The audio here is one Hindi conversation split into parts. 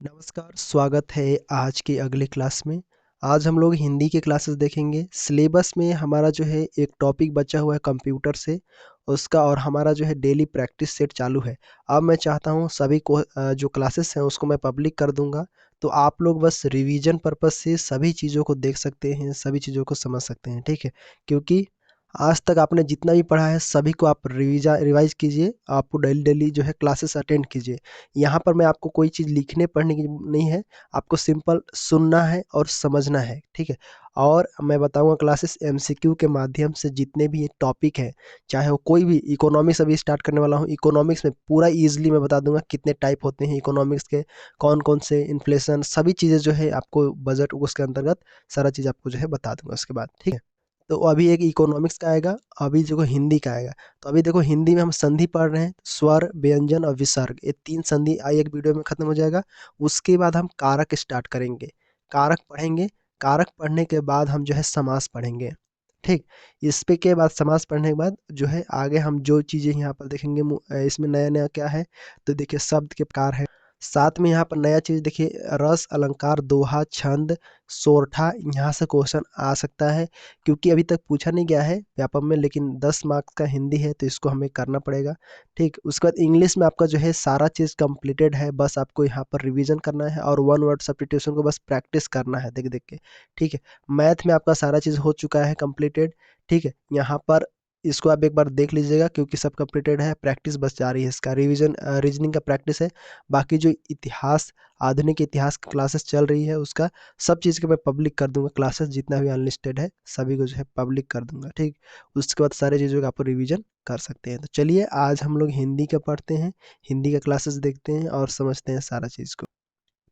नमस्कार, स्वागत है आज की अगली क्लास में। आज हम लोग हिंदी के क्लासेस देखेंगे। सिलेबस में हमारा जो है एक टॉपिक बचा हुआ है कंप्यूटर से, उसका और हमारा जो है डेली प्रैक्टिस सेट चालू है। अब मैं चाहता हूँ सभी को जो क्लासेस हैं उसको मैं पब्लिक कर दूँगा, तो आप लोग बस रिवीजन पर्पज़ से सभी चीज़ों को देख सकते हैं, सभी चीज़ों को समझ सकते हैं, ठीक है? क्योंकि आज तक आपने जितना भी पढ़ा है सभी को आप रिवाइज़ कीजिए, आपको डेली जो है क्लासेस अटेंड कीजिए। यहाँ पर मैं आपको कोई चीज़ लिखने पढ़ने की नहीं है, आपको सिंपल सुनना है और समझना है, ठीक है? और मैं बताऊँगा क्लासेस एमसीक्यू के माध्यम से जितने भी ये टॉपिक हैं, चाहे वो कोई भी इकोनॉमिक्स अभी स्टार्ट करने वाला हूँ, इकोनॉमिक्स में पूरा ईज़िली मैं बता दूँगा कितने टाइप होते हैं इकोनॉमिक्स के, कौन-कौन से इन्फ्लेशन सभी चीज़ें जो है आपको बजट उसके अंतर्गत सारा चीज़ आपको जो है बता दूँगा उसके बाद, ठीक है? तो अभी एक इकोनॉमिक्स का आएगा, अभी देखो हिंदी का आएगा। तो अभी देखो हिंदी में हम संधि पढ़ रहे हैं, स्वर, व्यंजन और विसर्ग, ये 3 संधि एक वीडियो में खत्म हो जाएगा। उसके बाद हम कारक स्टार्ट करेंगे, कारक पढ़ेंगे, कारक पढ़ने के बाद हम जो है समास पढ़ेंगे, ठीक? इस पे के बाद समास पढ़ने के बाद जो है आगे हम जो चीज़ें यहाँ पर देखेंगे इसमें नया-नया क्या है, तो देखिए शब्द के प्रकार है। साथ में यहाँ पर नया चीज़ देखिए रस, अलंकार, दोहा, छंद, सोरठा, यहाँ से क्वेश्चन आ सकता है। क्योंकि अभी तक पूछा नहीं गया है व्यापम में, लेकिन 10 मार्क्स का हिंदी है तो इसको हमें करना पड़ेगा, ठीक। उसके बाद इंग्लिश में आपका जो है सारा चीज़ कंप्लीटेड है, बस आपको यहाँ पर रिवीजन करना है और वन वर्ड सब्स्टिट्यूशन को बस प्रैक्टिस करना है देख देख के, ठीक है। मैथ में आपका सारा चीज़ हो चुका है कंप्लीटेड, ठीक है। यहाँ पर इसको आप एक बार देख लीजिएगा क्योंकि सब कंप्लीटेड है, प्रैक्टिस बस जारी है, इसका रिवीजन रीजनिंग का प्रैक्टिस है। बाकी जो इतिहास, आधुनिक इतिहास की क्लासेस चल रही है उसका सब चीज़ को मैं पब्लिक कर दूँगा, क्लासेस जितना भी अनलिस्टेड है सभी को जो है पब्लिक कर दूँगा, ठीक। उसके बाद सारी चीज़ों का आप रिवीजन कर सकते हैं। तो चलिए आज हम लोग हिंदी का पढ़ते हैं, हिंदी का क्लासेस देखते हैं और समझते हैं सारा चीज़ को।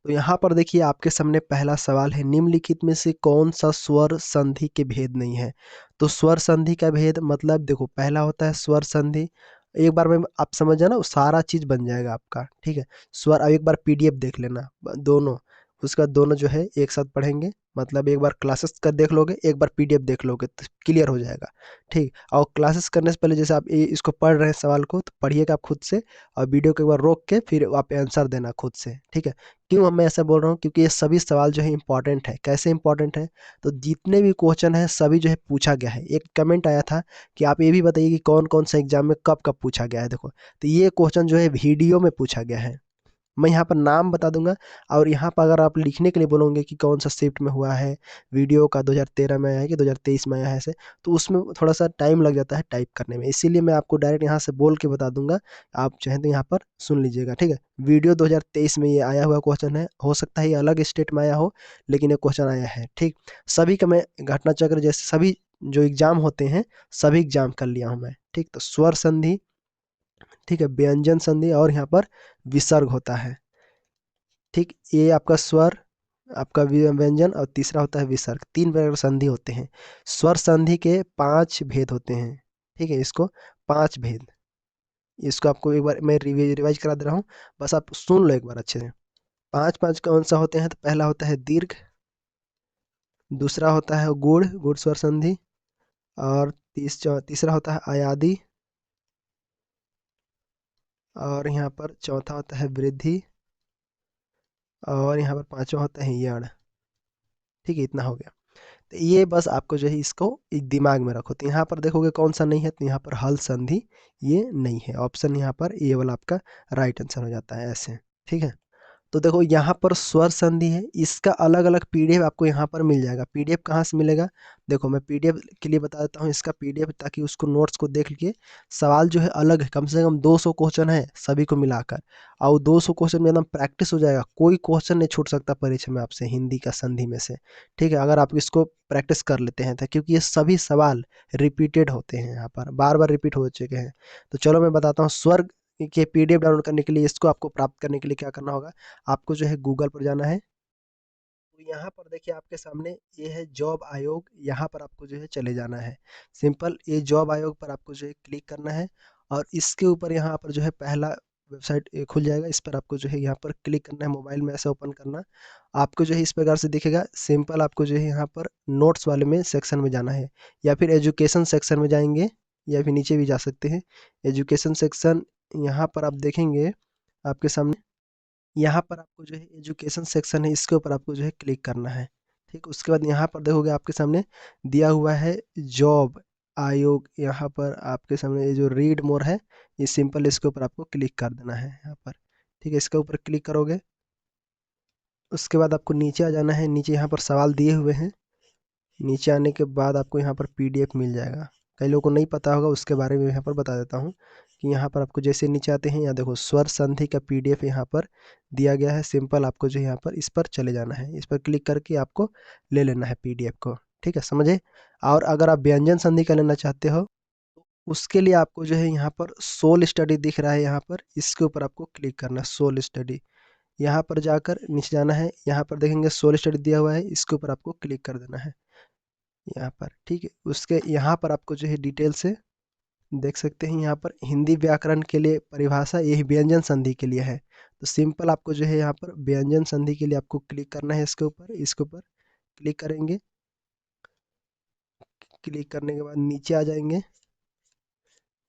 तो यहाँ पर देखिए आपके सामने पहला सवाल है, निम्नलिखित में से कौन सा स्वर संधि के भेद नहीं है? तो स्वर संधि का भेद मतलब देखो पहला होता है स्वर संधि, एक बार में आप समझ जाना वो सारा चीज़ बन जाएगा आपका, ठीक है। स्वर अब एक बार पीडीएफ देख लेना दोनों, उसके बाद दोनों जो है एक साथ पढ़ेंगे, मतलब एक बार क्लासेस का देख लोगे, एक बार पीडीएफ देख लोगे तो क्लियर हो जाएगा, ठीक। और क्लासेस करने से पहले जैसे आप इसको पढ़ रहे हैं सवाल को तो पढ़िएगा आप खुद से, और वीडियो को एक बार रोक के फिर आप आंसर देना खुद से, ठीक है। क्यों मैं ऐसा बोल रहा हूँ? क्योंकि ये सभी सवाल जो है इंपॉर्टेंट है। कैसे इंपॉर्टेंट है? तो जितने भी क्वेश्चन हैं सभी जो है पूछा गया है। एक कमेंट आया था कि आप ये भी बताइए कि कौन-कौन सा एग्ज़ाम में कब-कब पूछा गया है देखो। तो ये क्वेश्चन जो है वीडियो में पूछा गया है। मैं यहाँ पर नाम बता दूँगा, और यहाँ पर अगर आप लिखने के लिए बोलोगे कि कौन-सा शिफ्ट में हुआ है, वीडियो का 2013 में आया है कि 2023 में आया है ऐसे, तो उसमें थोड़ा-सा टाइम लग जाता है टाइप करने में। इसीलिए मैं आपको डायरेक्ट यहाँ से बोल के बता दूँगा, आप चाहें तो यहाँ पर सुन लीजिएगा, ठीक है? वीडियो 2023 में ये आया हुआ क्वेश्चन है, हो सकता है ये अलग स्टेट में आया हो, लेकिन ये क्वेश्चन आया है, ठीक? सभी का मैं घटनाचक्र जैसे सभी जो एग्ज़ाम होते हैं, सभी एग्ज़ाम कर लिया हूँ मैं, ठीक? तो स्वर संधि, ठीक है, व्यंजन संधि और यहाँ पर विसर्ग होता है। ठीक, ये आपका स्वर, आपका व्यंजन और तीसरा होता है विसर्ग, 3 प्रकार के संधि होते हैं। स्वर संधि के 5 भेद होते हैं, ठीक है? इसको 5 भेद, इसको आपको एक बार मैं रिवाइज करा दे रहा हूँ, बस आप सुन लो एक बार अच्छे से। 5-5 कौन-सा होते हैं? तो पहला होता है दीर्घ, दूसरा होता है गुण, गुण स्वर संधि, और तीसरा होता है अयादि, और यहाँ पर चौथा होता है वृद्धि, और यहाँ पर पाँचवा होता है यण, ठीक है? इतना हो गया। तो ये बस आपको जो है इसको एक दिमाग में रखो। तो यहाँ पर देखोगे कौन सा नहीं है, तो यहाँ पर हल संधि ये नहीं है, ऑप्शन यहाँ पर ये वाला आपका राइट आंसर हो जाता है ऐसे, ठीक है। तो देखो यहाँ पर स्वर संधि है, इसका अलग अलग पीडीएफ आपको यहाँ पर मिल जाएगा। पीडीएफ कहाँ से मिलेगा? देखो मैं पीडीएफ के लिए बता देता हूँ इसका पीडीएफ, ताकि उसको नोट्स को देख के सवाल जो है अलग है, कम से कम 200 क्वेश्चन है सभी को मिलाकर, और 200 क्वेश्चन में एकदम प्रैक्टिस हो जाएगा, कोई क्वेश्चन नहीं छूट सकता परीक्षा में आपसे हिंदी का संधि में से, ठीक है, अगर आप इसको प्रैक्टिस कर लेते हैं तो, क्योंकि ये सभी सवाल रिपीटेड होते हैं, यहाँ पर बार बार रिपीट हो चुके हैं। तो चलो मैं बताता हूँ, स्वर के पीडीएफ डाउनलोड करने के लिए, इसको आपको प्राप्त करने के लिए क्या करना होगा, आपको जो है गूगल पर जाना है। तो यहाँ पर देखिए आपके सामने ये है जॉब आयोग, यहाँ पर आपको जो है चले जाना है। सिंपल ये जॉब आयोग पर आपको जो है क्लिक करना है, और इसके ऊपर यहाँ पर जो है पहला वेबसाइट खुल जाएगा, इस पर आपको जो है यहाँ पर क्लिक करना है, मोबाइल में ऐसे ओपन करना। आपको जो है इस प्रकार से दिखेगा, सिंपल आपको जो है यहाँ पर नोट्स वाले में सेक्शन में जाना है, या फिर एजुकेशन सेक्शन में जाएंगे, या फिर नीचे भी जा सकते हैं। एजुकेशन सेक्शन यहाँ पर आप देखेंगे आपके सामने यहाँ पर आपको जो है एजुकेशन सेक्शन है, इसके ऊपर आपको जो है क्लिक करना है। ठीक, उसके बाद यहाँ पर देखोगे आपके सामने दिया हुआ है जॉब आयोग, यहाँ पर आपके सामने ये जो रीड मोर है, ये सिंपल इसके ऊपर आपको क्लिक कर देना है यहाँ पर। ठीक है, इसके ऊपर क्लिक करोगे, उसके बाद आपको नीचे आ जाना है। नीचे यहाँ पर सवाल दिए हुए हैं, नीचे आने के बाद आपको यहाँ पर पीडीएफ मिल जाएगा। कई लोगों को नहीं पता होगा, उसके बारे में यहाँ पर बता देता हूँ कि यहाँ पर आपको जैसे नीचे आते हैं, यहाँ देखो स्वर संधि का पीडीएफ यहाँ पर दिया गया है। सिंपल आपको जो है यहाँ पर इस पर चले जाना है, इस पर क्लिक करके आपको ले लेना है पीडीएफ को। ठीक है, समझे। और अगर आप व्यंजन संधि का लेना चाहते हो, तो उसके लिए आपको जो है यहाँ पर सोल स्टडी दिख रहा है, यहाँ पर इसके ऊपर आपको क्लिक करना है। सोल स्टडी, यहाँ पर जाकर नीचे जाना है, यहाँ पर देखेंगे सोल स्टडी दिया हुआ है, इसके ऊपर आपको क्लिक कर देना है यहाँ पर। ठीक है, उसके यहाँ पर आपको जो है डिटेल से देख सकते हैं। यहाँ पर हिंदी व्याकरण के लिए परिभाषा, यही व्यंजन संधि के लिए है। तो सिंपल आपको जो है यहाँ पर व्यंजन संधि के लिए आपको क्लिक करना है इसके ऊपर। इसके ऊपर क्लिक करेंगे, क्लिक करने के बाद नीचे आ जाएंगे।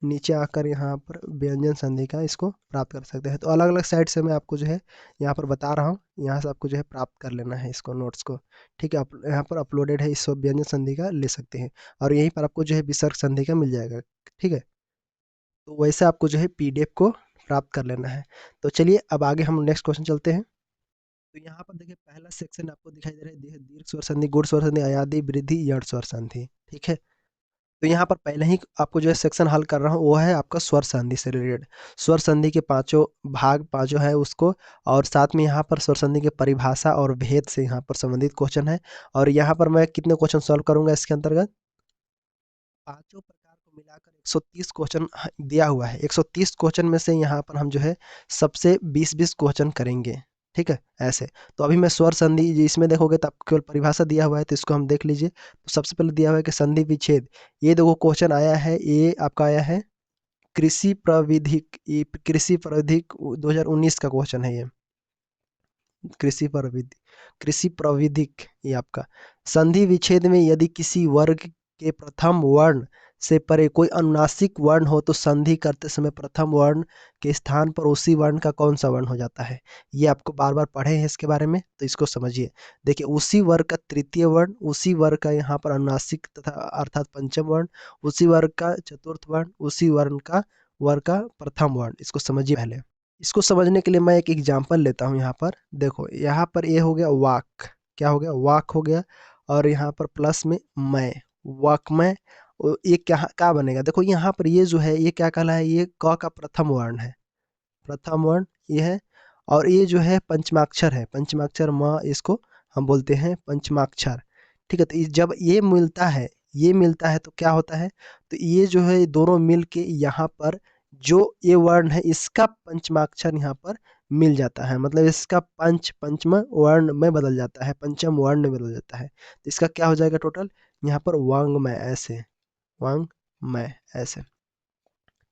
नीचे आकर यहाँ पर व्यंजन संधि का इसको प्राप्त कर सकते हैं। तो अलग अलग साइट से मैं आपको जो है यहाँ पर बता रहा हूँ, यहाँ से आपको जो है प्राप्त कर लेना है इसको, नोट्स को। ठीक है, यहाँ पर अपलोडेड है, इस व्यंजन संधि का ले सकते हैं। और यहीं पर आपको जो है विसर्ग संधि का मिल जाएगा। ठीक है, तो वैसे आपको जो है पीडीएफ को प्राप्त कर लेना है। तो चलिए अब आगे हम नेक्स्ट क्वेश्चन चलते हैं। तो यहाँ पर देखिए पहला सेक्शन आपको दिखाई दे रहा है, दीर्घ स्वर संधि, गुण स्वर संधि, अयादी, वृद्धि, यड़ स्वर संधि। ठीक है, तो यहाँ पर पहले ही आपको जो है सेक्शन हल कर रहा हूँ, वो है आपका स्वर संधि से रिलेटेड। स्वर संधि के पांचों भाग, पांचों है उसको, और साथ में यहाँ पर स्वर संधि के परिभाषा और भेद से यहाँ पर संबंधित क्वेश्चन है। और यहाँ पर मैं कितने क्वेश्चन सॉल्व करूंगा इसके अंतर्गत, पांचों प्रकार को मिलाकर 130 क्वेश्चन दिया हुआ है। 130 क्वेश्चन में से यहाँ पर हम जो है सबसे 20-20 क्वेश्चन करेंगे। ठीक है, ऐसे। तो अभी मैं स्वर संधि, इसमें देखोगे तो आपको केवल परिभाषा दिया हुआ है, तो इसको हम देख लीजिए। तो सबसे पहले दिया हुआ है कि संधि विच्छेद, ये देखो क्वेश्चन आया है, ये आपका आया है कृषि प्रविधिक, ये कृषि प्रविधिक 2019 का क्वेश्चन है ये। कृषि प्रविधि, कृषि प्रविधिक, ये आपका संधि विच्छेद में यदि किसी वर्ग के प्रथम वर्ण से परे कोई अनुनासिक वर्ण हो तो संधि करते समय प्रथम वर्ण के स्थान पर उसी वर्ण का कौन सा वर्ण हो जाता है। ये आपको बार बार पढ़े हैं इसके बारे में, तो इसको समझिए। देखिए, उसी वर्ग का तृतीय वर्ण, उसी वर्ग का यहाँ पर अनुनासिक तथा अर्थात पंचम वर्ण, उसी वर्ग का चतुर्थ वर्ण, उसी वर्ग का प्रथम वर्ण, इसको समझिए पहले। इसको समझने के लिए मैं एक एग्जांपल लेता हूँ। यहाँ पर देखो, यहाँ पर ये हो गया वाक, क्या हो गया, वाक हो गया। और यहाँ पर प्लस में मैं, वाक में, ये क्या बनेगा, देखो यहाँ पर ये जो है ये क्या कहला है, ये क का प्रथम वर्ण है, प्रथम वर्ण ये है। और ये जो है पंचमाक्षर है, पंचमाक्षर म, इसको हम बोलते हैं पंचमाक्षर। ठीक है, तो जब ये मिलता है, ये मिलता है तो क्या होता है, तो ये जो है दोनों मिल के यहाँ पर जो ये वर्ण है इसका पंचमाक्षर यहाँ पर मिल जाता है, मतलब इसका पंचम वर्ण में बदल जाता है, पंचम वर्ण में बदल जाता है। तो इसका क्या हो जाएगा टोटल, यहाँ पर वांग्मय, ऐसे वांग्मय, ऐसे।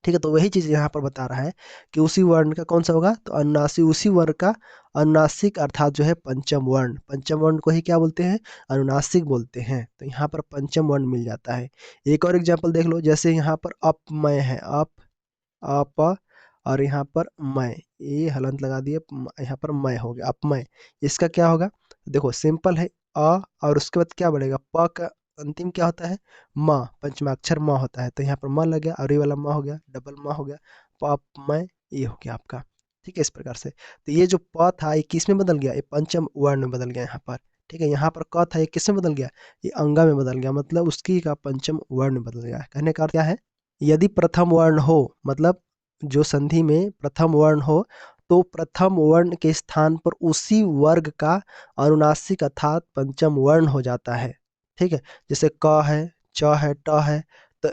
ठीक है, तो वही चीज यहाँ पर बता रहा है कि उसी वर्ण का कौन सा होगा, तो अनुनासिक, उसी वर्ण का अनुनासिक अर्थात जो है पंचम वर्ण, पंचम वर्ण को ही क्या बोलते हैं, अनुनासिक बोलते हैं। तो यहाँ पर पंचम वर्ण मिल जाता है। एक और एग्जांपल देख लो, जैसे यहाँ पर अपमय है, अप, और यहाँ पर मय, ये हलंत लगा दिए, यहाँ पर मय हो गया, अपमय। इसका क्या होगा, देखो सिंपल है, अ, और उसके बाद क्या बढ़ेगा, प का अंतिम क्या होता है, म, पंचमाक्षर म होता है। तो यहाँ पर म लग गया, और ये वाला म हो गया, डबल म हो गया, प मय, ये हो गया आपका। ठीक है, इस प्रकार से। तो ये जो प था ये किस में बदल गया, ये पंचम वर्ण में बदल गया यहाँ पर। ठीक है, यहाँ पर क था, ये किस में बदल गया, ये अंगा में बदल गया, मतलब उसकी का पंचम वर्ण में बदल गया। कहने का अर्थ क्या है, यदि प्रथम वर्ण हो, मतलब जो संधि में प्रथम वर्ण हो, तो प्रथम वर्ण के स्थान पर उसी वर्ग का अनुनासिक अर्थात पंचम वर्ण हो जाता है। ठीक है, जैसे क है, च है, ट है, तो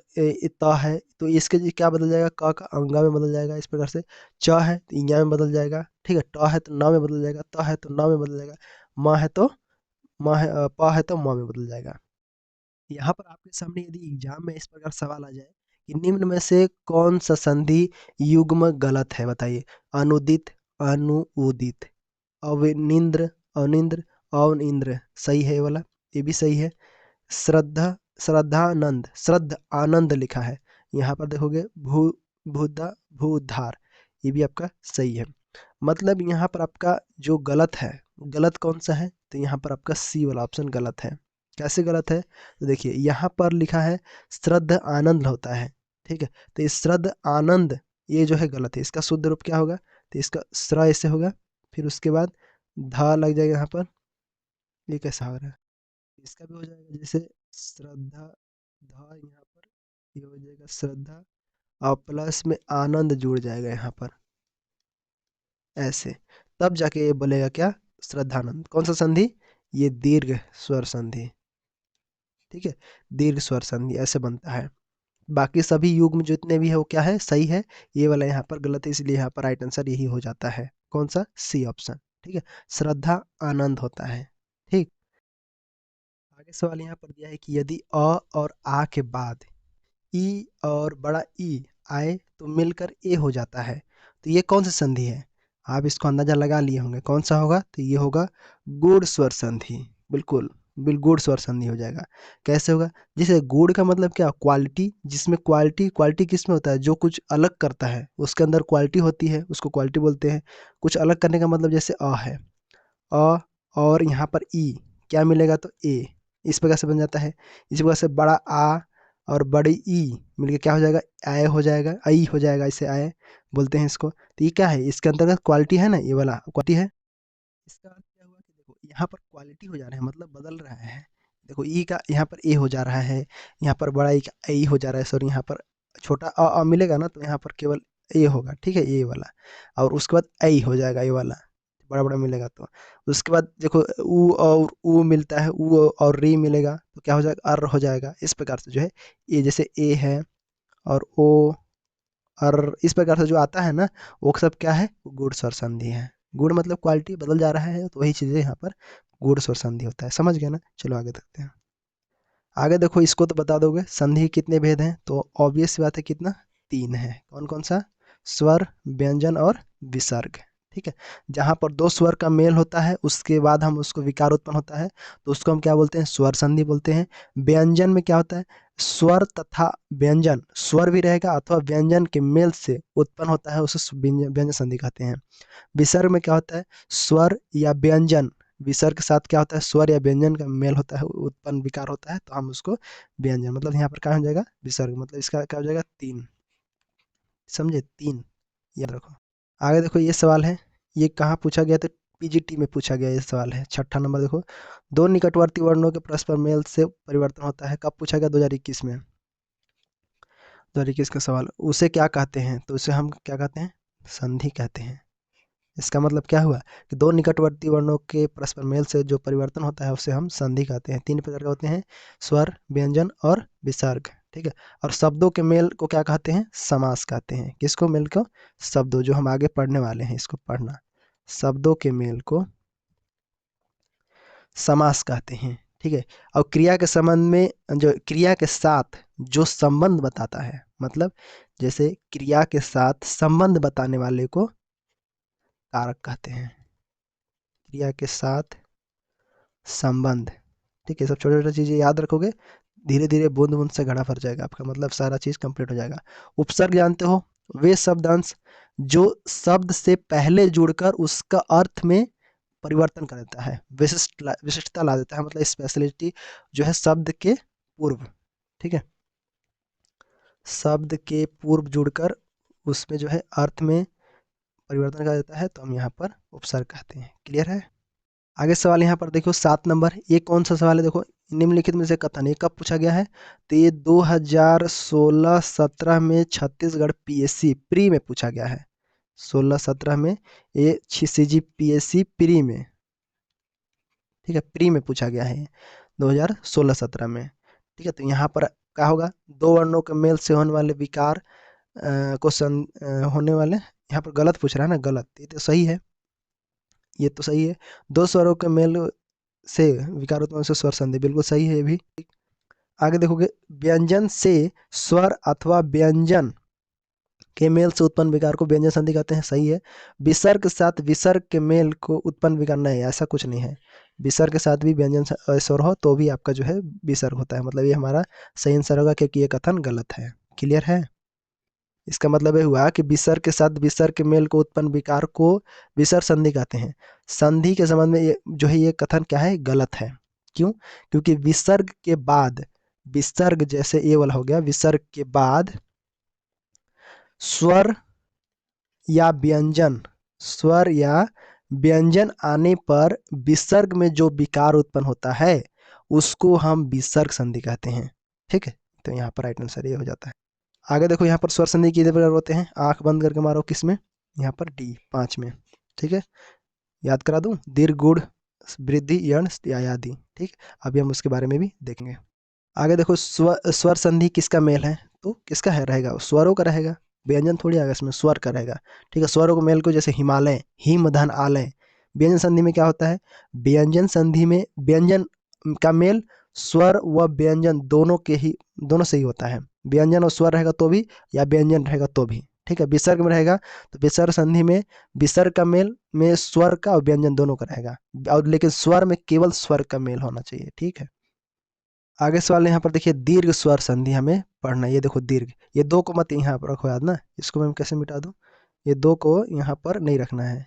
त है, तो इसके लिए क्या बदल जाएगा, क का अंगा में बदल जाएगा, इस प्रकार से। च है तो इया में बदल जाएगा। ठीक है, ट है तो न में बदल जाएगा, त है तो न में बदल जाएगा, म है तो प है तो म में बदल जाएगा। यहाँ पर आपके सामने यदि एग्जाम में इस प्रकार सवाल आ जाए कि निम्न में से कौन सा संधि युग्म गलत है, बताइए। अनुदित, अनुउदित, अवनिंद्र, अनिंद्र, अवनिंद्र, सही है ये वाला, ये भी सही है। श्रद्धा, श्रद्धानंद, श्रद्ध आनंद लिखा है, यहाँ पर देखोगे भू, भूदा, भूधार, ये भी आपका सही है। मतलब यहाँ पर आपका जो गलत है, गलत कौन सा है, तो यहाँ पर आपका सी वाला ऑप्शन गलत है। कैसे गलत है, तो देखिए यहाँ पर लिखा है श्रद्ध आनंद होता है, ठीक है, तो ये श्रद्ध आनंद ये जो है गलत है। इसका शुद्ध रूप क्या होगा, तो इसका श्र ऐसे होगा, फिर उसके बाद धा लग जाएगा यहाँ पर, ये कैसा हो रहा है, इसका भी हो जाएगा जैसे श्रद्धा, धा यहाँ पर ये हो जाएगा श्रद्धा, और प्लस में आनंद जुड़ जाएगा यहाँ पर ऐसे, तब जाके ये बोलेगा क्या, श्रद्धानंद। कौन सा संधि, ये दीर्घ स्वर संधि, ठीक है, दीर्घ स्वर संधि ऐसे बनता है। बाकी सभी युग्म जितने भी है वो क्या है, सही है, ये वाला यहाँ पर गलत है, इसलिए यहाँ पर राइट आंसर यही हो जाता है, कौन सा, सी ऑप्शन, ठीक है, श्रद्धा आनंद होता है। ठीक, आगे सवाल यहाँ पर दिया है कि यदि अ और आ के बाद ई और बड़ा ई आए तो मिलकर ए हो जाता है, तो ये कौन सी संधि है, आप इसको अंदाजा लगा लिए होंगे कौन सा होगा, तो ये होगा गूढ़ स्वर संधि, बिल्कुल बिल्कुल गूढ़ स्वर संधि हो जाएगा। कैसे होगा, जैसे गूढ़ का मतलब क्या, क्वालिटी, जिसमें क्वालिटी, क्वालिटी किस में होता है, जो कुछ अलग करता है उसके अंदर क्वालिटी होती है, उसको क्वालिटी बोलते हैं। कुछ अलग करने का मतलब जैसे अ है, अ और यहाँ पर ई क्या मिलेगा, तो ए, इस प्रकार से बन जाता है। इसी प्रकार से बड़ा आ और बड़ी ई मिलके क्या हो जाएगा, आय हो जाएगा, आई हो जाएगा, इसे आय बोलते हैं इसको। तो ये क्या है, इसके अंतर्गत क्वालिटी है ना, ये वाला क्वालिटी है। इसका अर्थ क्या हुआ कि देखो यहाँ पर क्वालिटी हो जा रहा है, मतलब बदल रहा है। देखो ई का यहाँ पर ए हो जा रहा है, यहाँ पर बड़ा ई का ए हो जा रहा है, सॉरी यहाँ पर छोटा अ मिलेगा ना, तो यहाँ पर केवल ए होगा, ठीक है, ये वाला, और उसके बाद आई हो जाएगा, ये वाला बड़ा बड़ा मिलेगा। तो उसके बाद देखो ऊ और ऊ मिलता है, ऊ और री मिलेगा तो क्या हो जाएगा, अर हो जाएगा। इस प्रकार से जो है ये जैसे ए है और ओ और इस प्रकार से जो आता है ना, वो सब क्या है, गुड़ स्वर संधि है। गुड़ मतलब क्वालिटी बदल जा रहा है, तो वही चीज़ें यहाँ पर गुड़ स्वर संधि होता है, समझ गया ना। चलो आगे देखते हैं। आगे देखो, इसको तो बता दोगे संधि के कितने भेद हैं, तो ऑब्वियस सी बात है कितना, तीन है। कौन कौन सा, स्वर, व्यंजन और विसर्ग, ठीक है। जहाँ पर दो स्वर का मेल होता है उसके बाद हम उसको विकार उत्पन्न होता है, तो उसको हम क्या बोलते हैं, स्वर संधि बोलते हैं। व्यंजन में क्या होता है, स्वर तथा व्यंजन, स्वर भी रहेगा अथवा व्यंजन के मेल से उत्पन्न होता है, उसे व्यंजन व्यंजन संधि कहते हैं। विसर्ग में क्या होता है, स्वर या व्यंजन, विसर्ग के साथ क्या होता है, स्वर या व्यंजन का मेल होता है, उत्पन्न विकार होता है, तो हम उसको व्यंजन, मतलब यहाँ पर क्या हो जाएगा, विसर्ग, मतलब इसका क्या हो जाएगा, तीन, समझे, तीन, याद रखो। आगे देखो ये सवाल है, ये कहाँ पूछा गया, तो पीजीटी में पूछा गया ये सवाल है। छठा नंबर देखो, दो निकटवर्ती वर्णों के परस्पर मेल से परिवर्तन होता है, कब पूछा गया, 2021 में, 2021 का सवाल। उसे क्या कहते हैं, तो उसे हम क्या कहते हैं, संधि कहते हैं। इसका मतलब क्या हुआ कि दो निकटवर्ती वर्णों के परस्पर मेल से जो परिवर्तन होता है उसे हम संधि कहते हैं। तीन प्रकार के होते हैं, स्वर, व्यंजन और विसर्ग, ठीक है। और शब्दों के मेल को क्या कहते हैं, समास कहते हैं। किसको, मेल को, शब्दों, जो हम आगे पढ़ने वाले हैं इसको पढ़ना, शब्दों के मेल को समास कहते हैं, ठीक है। और क्रिया के संबंध में, जो क्रिया के साथ जो संबंध बताता है, मतलब जैसे क्रिया के साथ संबंध बताने वाले को कारक कहते हैं, क्रिया के साथ संबंध, ठीक है। सब छोटे छोटे चीज़ें याद रखोगे, धीरे धीरे बूंद बूंद से घड़ा भर जाएगा आपका, मतलब सारा चीज़ कंप्लीट हो जाएगा। उपसर्ग जानते हो, वे शब्दांश जो शब्द से पहले जुड़कर उसका अर्थ में परिवर्तन कर देता है, विशिष्टता ला देता है, मतलब स्पेशलिटी जो है शब्द के पूर्व, ठीक है, शब्द के पूर्व जुड़कर उसमें जो है अर्थ में परिवर्तन कर देता है, तो हम यहाँ पर उपसर्ग कहते हैं। क्लियर है। आगे सवाल यहाँ पर देखो 7 नंबर, ये कौन सा सवाल है, देखो निम्नलिखित में से कथन, ये कब पूछा गया है, तो ये 2016-17 में छत्तीसगढ़ पीएससी प्री में पूछा गया है। 16-17 में ये सीजी पीएससी प्री में, ठीक है, प्री में पूछा गया है 2016-17 में, ठीक है। तो यहाँ पर क्या होगा, दो वर्णों के मेल से होने वाले विकार होने वाले, यहाँ पर गलत पूछ रहा है ना, गलत, ये तो सही है, ये तो सही है। दो स्वरों के मेल से विकार उत्पन्न से स्वर संधि, बिल्कुल सही है ये भी। आगे देखोगे, व्यंजन से स्वर अथवा व्यंजन के मेल से उत्पन्न विकार को व्यंजन संधि कहते हैं, सही है। विसर्ग के साथ विसर्ग के मेल को उत्पन्न विकार, नहीं, ऐसा कुछ नहीं है। विसर्ग के साथ भी व्यंजन स्वर हो तो भी आपका जो है विसर्ग होता है, मतलब ये हमारा सही आंसर होगा, क्योंकि ये कथन गलत है। क्लियर है। इसका मतलब ये हुआ कि विसर्ग के साथ विसर्ग के मेल को उत्पन्न विकार को विसर्ग संधि कहते हैं। संधि के संबंध में ये जो है ये कथन क्या है, गलत है। क्यों? क्योंकि विसर्ग के बाद, विसर्ग जैसे ये वाला हो गया, विसर्ग के बाद स्वर या व्यंजन, स्वर या व्यंजन आने पर विसर्ग में जो विकार उत्पन्न होता है उसको हम विसर्ग संधि कहते हैं। ठीक है, तो यहाँ पर राइट आंसर ये हो जाता है। आगे देखो यहाँ पर स्वर संधि कितने प्रकार होते हैं, आंख बंद करके मारो, किसमें, यहाँ पर डी 5 में। ठीक है, याद करा दूं, दीर्घ गुण वृद्धि यण आदि। ठीक, अभी हम उसके बारे में भी देखेंगे। आगे देखो स्वर संधि किसका मेल है, तो किसका है रहेगा, स्वरों का रहेगा, व्यंजन थोड़ी आएगा इसमें, स्वर का रहेगा। ठीक है, स्वरों का मेल को, जैसे हिमालय, हिम धन आलय। व्यंजन संधि में क्या होता है, व्यंजन संधि में व्यंजन का मेल स्वर व व्यंजन दोनों के ही, दोनों से ही होता है। व्यंजन और स्वर रहेगा तो भी, या व्यंजन रहेगा तो भी। ठीक है, विसर्ग में रहेगा तो विसर्ग संधि में विसर्ग का मेल में स्वर का और व्यंजन दोनों का रहेगा, और लेकिन स्वर में केवल स्वर का मेल होना चाहिए। ठीक है, आगे सवाल यहाँ पर देखिए, दीर्घ स्वर संधि हमें पढ़ना है। ये देखो दीर्घ, ये दो को मत यहाँ पर रखो याद ना, इसको मैं कैसे मिटा दूं, ये दो को यहाँ पर नहीं रखना है।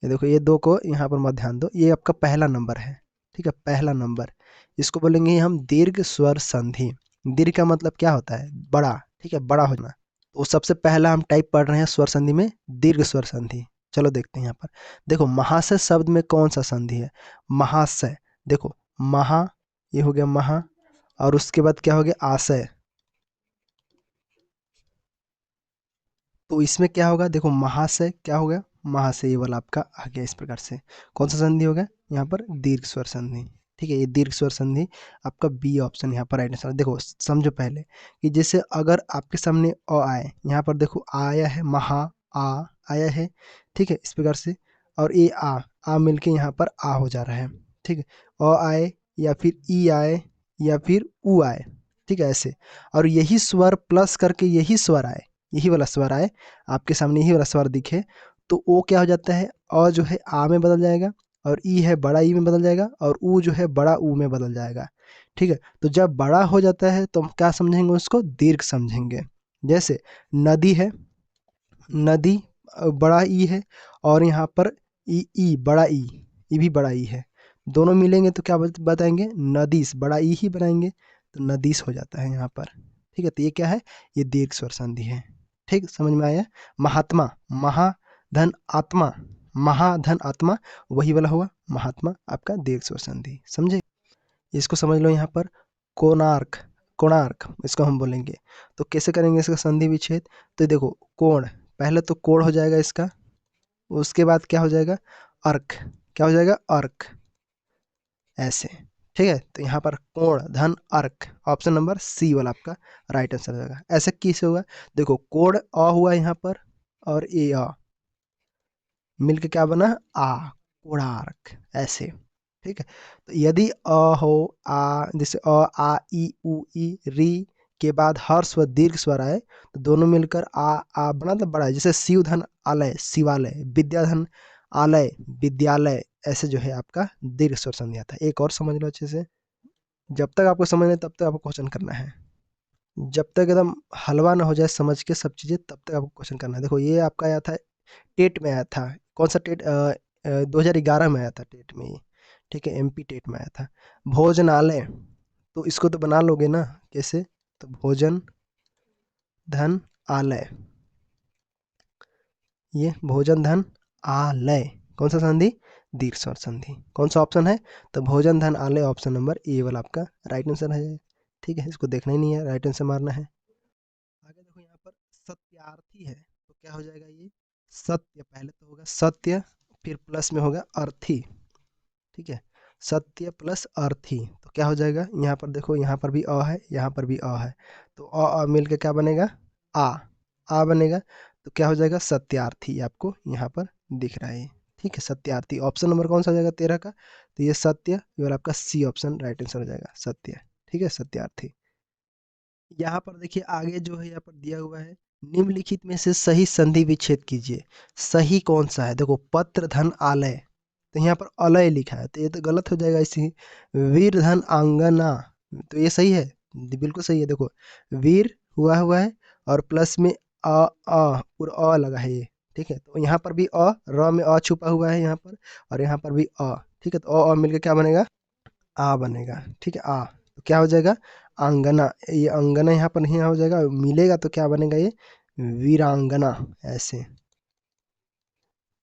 ये देखो, ये दो को यहाँ पर मत ध्यान दो, ये आपका पहला नंबर है। ठीक है, पहला नंबर, इसको बोलेंगे हम दीर्घ स्वर संधि। दीर्घ का मतलब क्या होता है, बड़ा। ठीक है, बड़ा होना। तो सबसे पहला हम टाइप पढ़ रहे हैं स्वर संधि में, दीर्घ स्वर संधि। चलो देखते हैं यहाँ पर। देखो महाशय शब्द में कौन सा संधि है, महाशय। देखो महा, ये हो गया महा, और उसके बाद क्या हो गया, आशय। तो इसमें क्या होगा, देखो महाशय क्या हो गया, महाशय, ये वाला आपका आ गया इस प्रकार से। कौन सा संधि होगा यहाँ पर, दीर्घ स्वर संधि। ठीक है, ये दीर्घ स्वर संधि आपका बी ऑप्शन यहाँ पर राइट आंसर। देखो समझो पहले कि जैसे अगर आपके सामने अ आए, यहाँ पर देखो आया है, महा आ आया है। ठीक है, इस प्रकार से, और ये आ मिलके यहाँ पर आ हो जा रहा है। ठीक है, अ आए या फिर ई आए या फिर ऊ आए। ठीक है, ऐसे, और यही स्वर प्लस करके यही स्वर आए, यही वाला स्वर आए आपके सामने, यही वाला स्वर दिखे, तो ओ क्या हो जाता है, अ जो है आ में बदल जाएगा, और ई है बड़ा ई में बदल जाएगा, और ऊ जो है बड़ा ऊ में बदल जाएगा। ठीक है, तो जब बड़ा हो जाता है तो हम क्या समझेंगे, उसको दीर्घ समझेंगे। जैसे नदी है, नदी बड़ा ई है, और यहाँ पर ई बड़ा ई भी बड़ा ई है, दोनों मिलेंगे तो क्या बताएंगे, नदीस, बड़ा ई ही बनाएंगे, तो नदीस हो जाता है यहाँ पर। ठीक है, तो ये क्या है, ये दीर्घ स्वर संधि है। ठीक, समझ में आया। महात्मा, महाधन आत्मा, महाधन आत्मा, वही वाला हुआ महात्मा, आपका दीर्घ स्वर संधि, समझे। इसको समझ लो यहाँ पर। कोणार्क, कोणार्क इसको हम बोलेंगे, तो कैसे करेंगे इसका संधि विच्छेद, तो देखो कोण, पहले तो कोण हो जाएगा इसका, उसके बाद क्या हो जाएगा, अर्क, क्या हो जाएगा, अर्क, ऐसे। ठीक है, तो यहाँ पर कोण धन अर्क, ऑप्शन नंबर सी वाला आपका राइट आंसर हो जाएगा। ऐसे किसे होगा, देखो कोण अ हुआ यहाँ पर, और ए अ मिलके क्या बना, आ, कोणार्क, ऐसे। ठीक है, तो यदि अ हो, आ, जैसे अ आ ई उ ई री के बाद हर्ष व दीर्घ स्वर आए, तो दोनों मिलकर आ बना तो बड़ा है। जैसे शिवधन आलय, शिवालय, विद्याधन आलय, विद्यालय, ऐसे जो है आपका दीर्घ स्वर संधि आता है। एक और समझ लो अच्छे से, जब तक आपको समझ नहीं तब तक आपको क्वेश्चन करना है, जब तक एकदम हलवा ना हो जाए समझ के सब चीज़ें, तब तक आपको क्वेश्चन करना है। देखो ये आपका आया था, टेट में आया था, कौन सा टेट, 2011 में आया था टेट में ये। ठीक है, एमपी टेट में आया था। भोजनालय, तो इसको तो बना लोगे ना, कैसे, तो भोजन धन आलय, ये भोजन धन आलय, कौन सा संधि, दीर्घ स्वर संधि। कौन सा ऑप्शन है, तो भोजन धन आलय, ऑप्शन नंबर ए वाला आपका राइट आंसर है। ठीक है, इसको देखना ही नहीं है, राइट आंसर मारना है। आगे देखो यहाँ पर सत्यार्थी है, तो क्या हो जाएगा ये, सत्य, पहले तो होगा सत्य, फिर प्लस में होगा अर्थी। ठीक है, सत्य प्लस अर्थी, तो क्या हो जाएगा, यहाँ पर देखो, यहाँ पर भी अ है, यहाँ पर भी अ है, तो मिल के क्या बनेगा, आ आ बनेगा, तो क्या हो जाएगा, सत्यार्थी, आपको यहाँ पर दिख रहा है। ठीक है, सत्यार्थी, ऑप्शन नंबर कौन सा हो जाएगा 13 का, तो ये सत्य, ये वाला आपका सी ऑप्शन राइट आंसर हो जाएगा, सत्य। ठीक है, सत्यार्थी। यहाँ पर देखिए आगे जो है यहाँ पर दिया हुआ है, निम्नलिखित में से सही संधि विच्छेद कीजिए। सही कौन सा है, देखो पत्र धन आलय, तो यहाँ पर अलय लिखा है, तो ये तो गलत हो जाएगा इसी। वीर धन आंगना, तो ये सही है, बिल्कुल सही है। देखो वीर हुआ हुआ है, और प्लस में पूरा अ लगा है ये, ठीक है। तो यहाँ पर भी र में छुपा हुआ है यहाँ पर, और यहाँ पर भी ठीक है। तो मिलके क्या बनेगा, आ बनेगा, ठीक है। तो क्या हो जाएगा, आंगना। ये अंगना यहाँ पर नहीं हो जाएगा, मिलेगा तो क्या बनेगा ये, वीरांगना, ऐसे,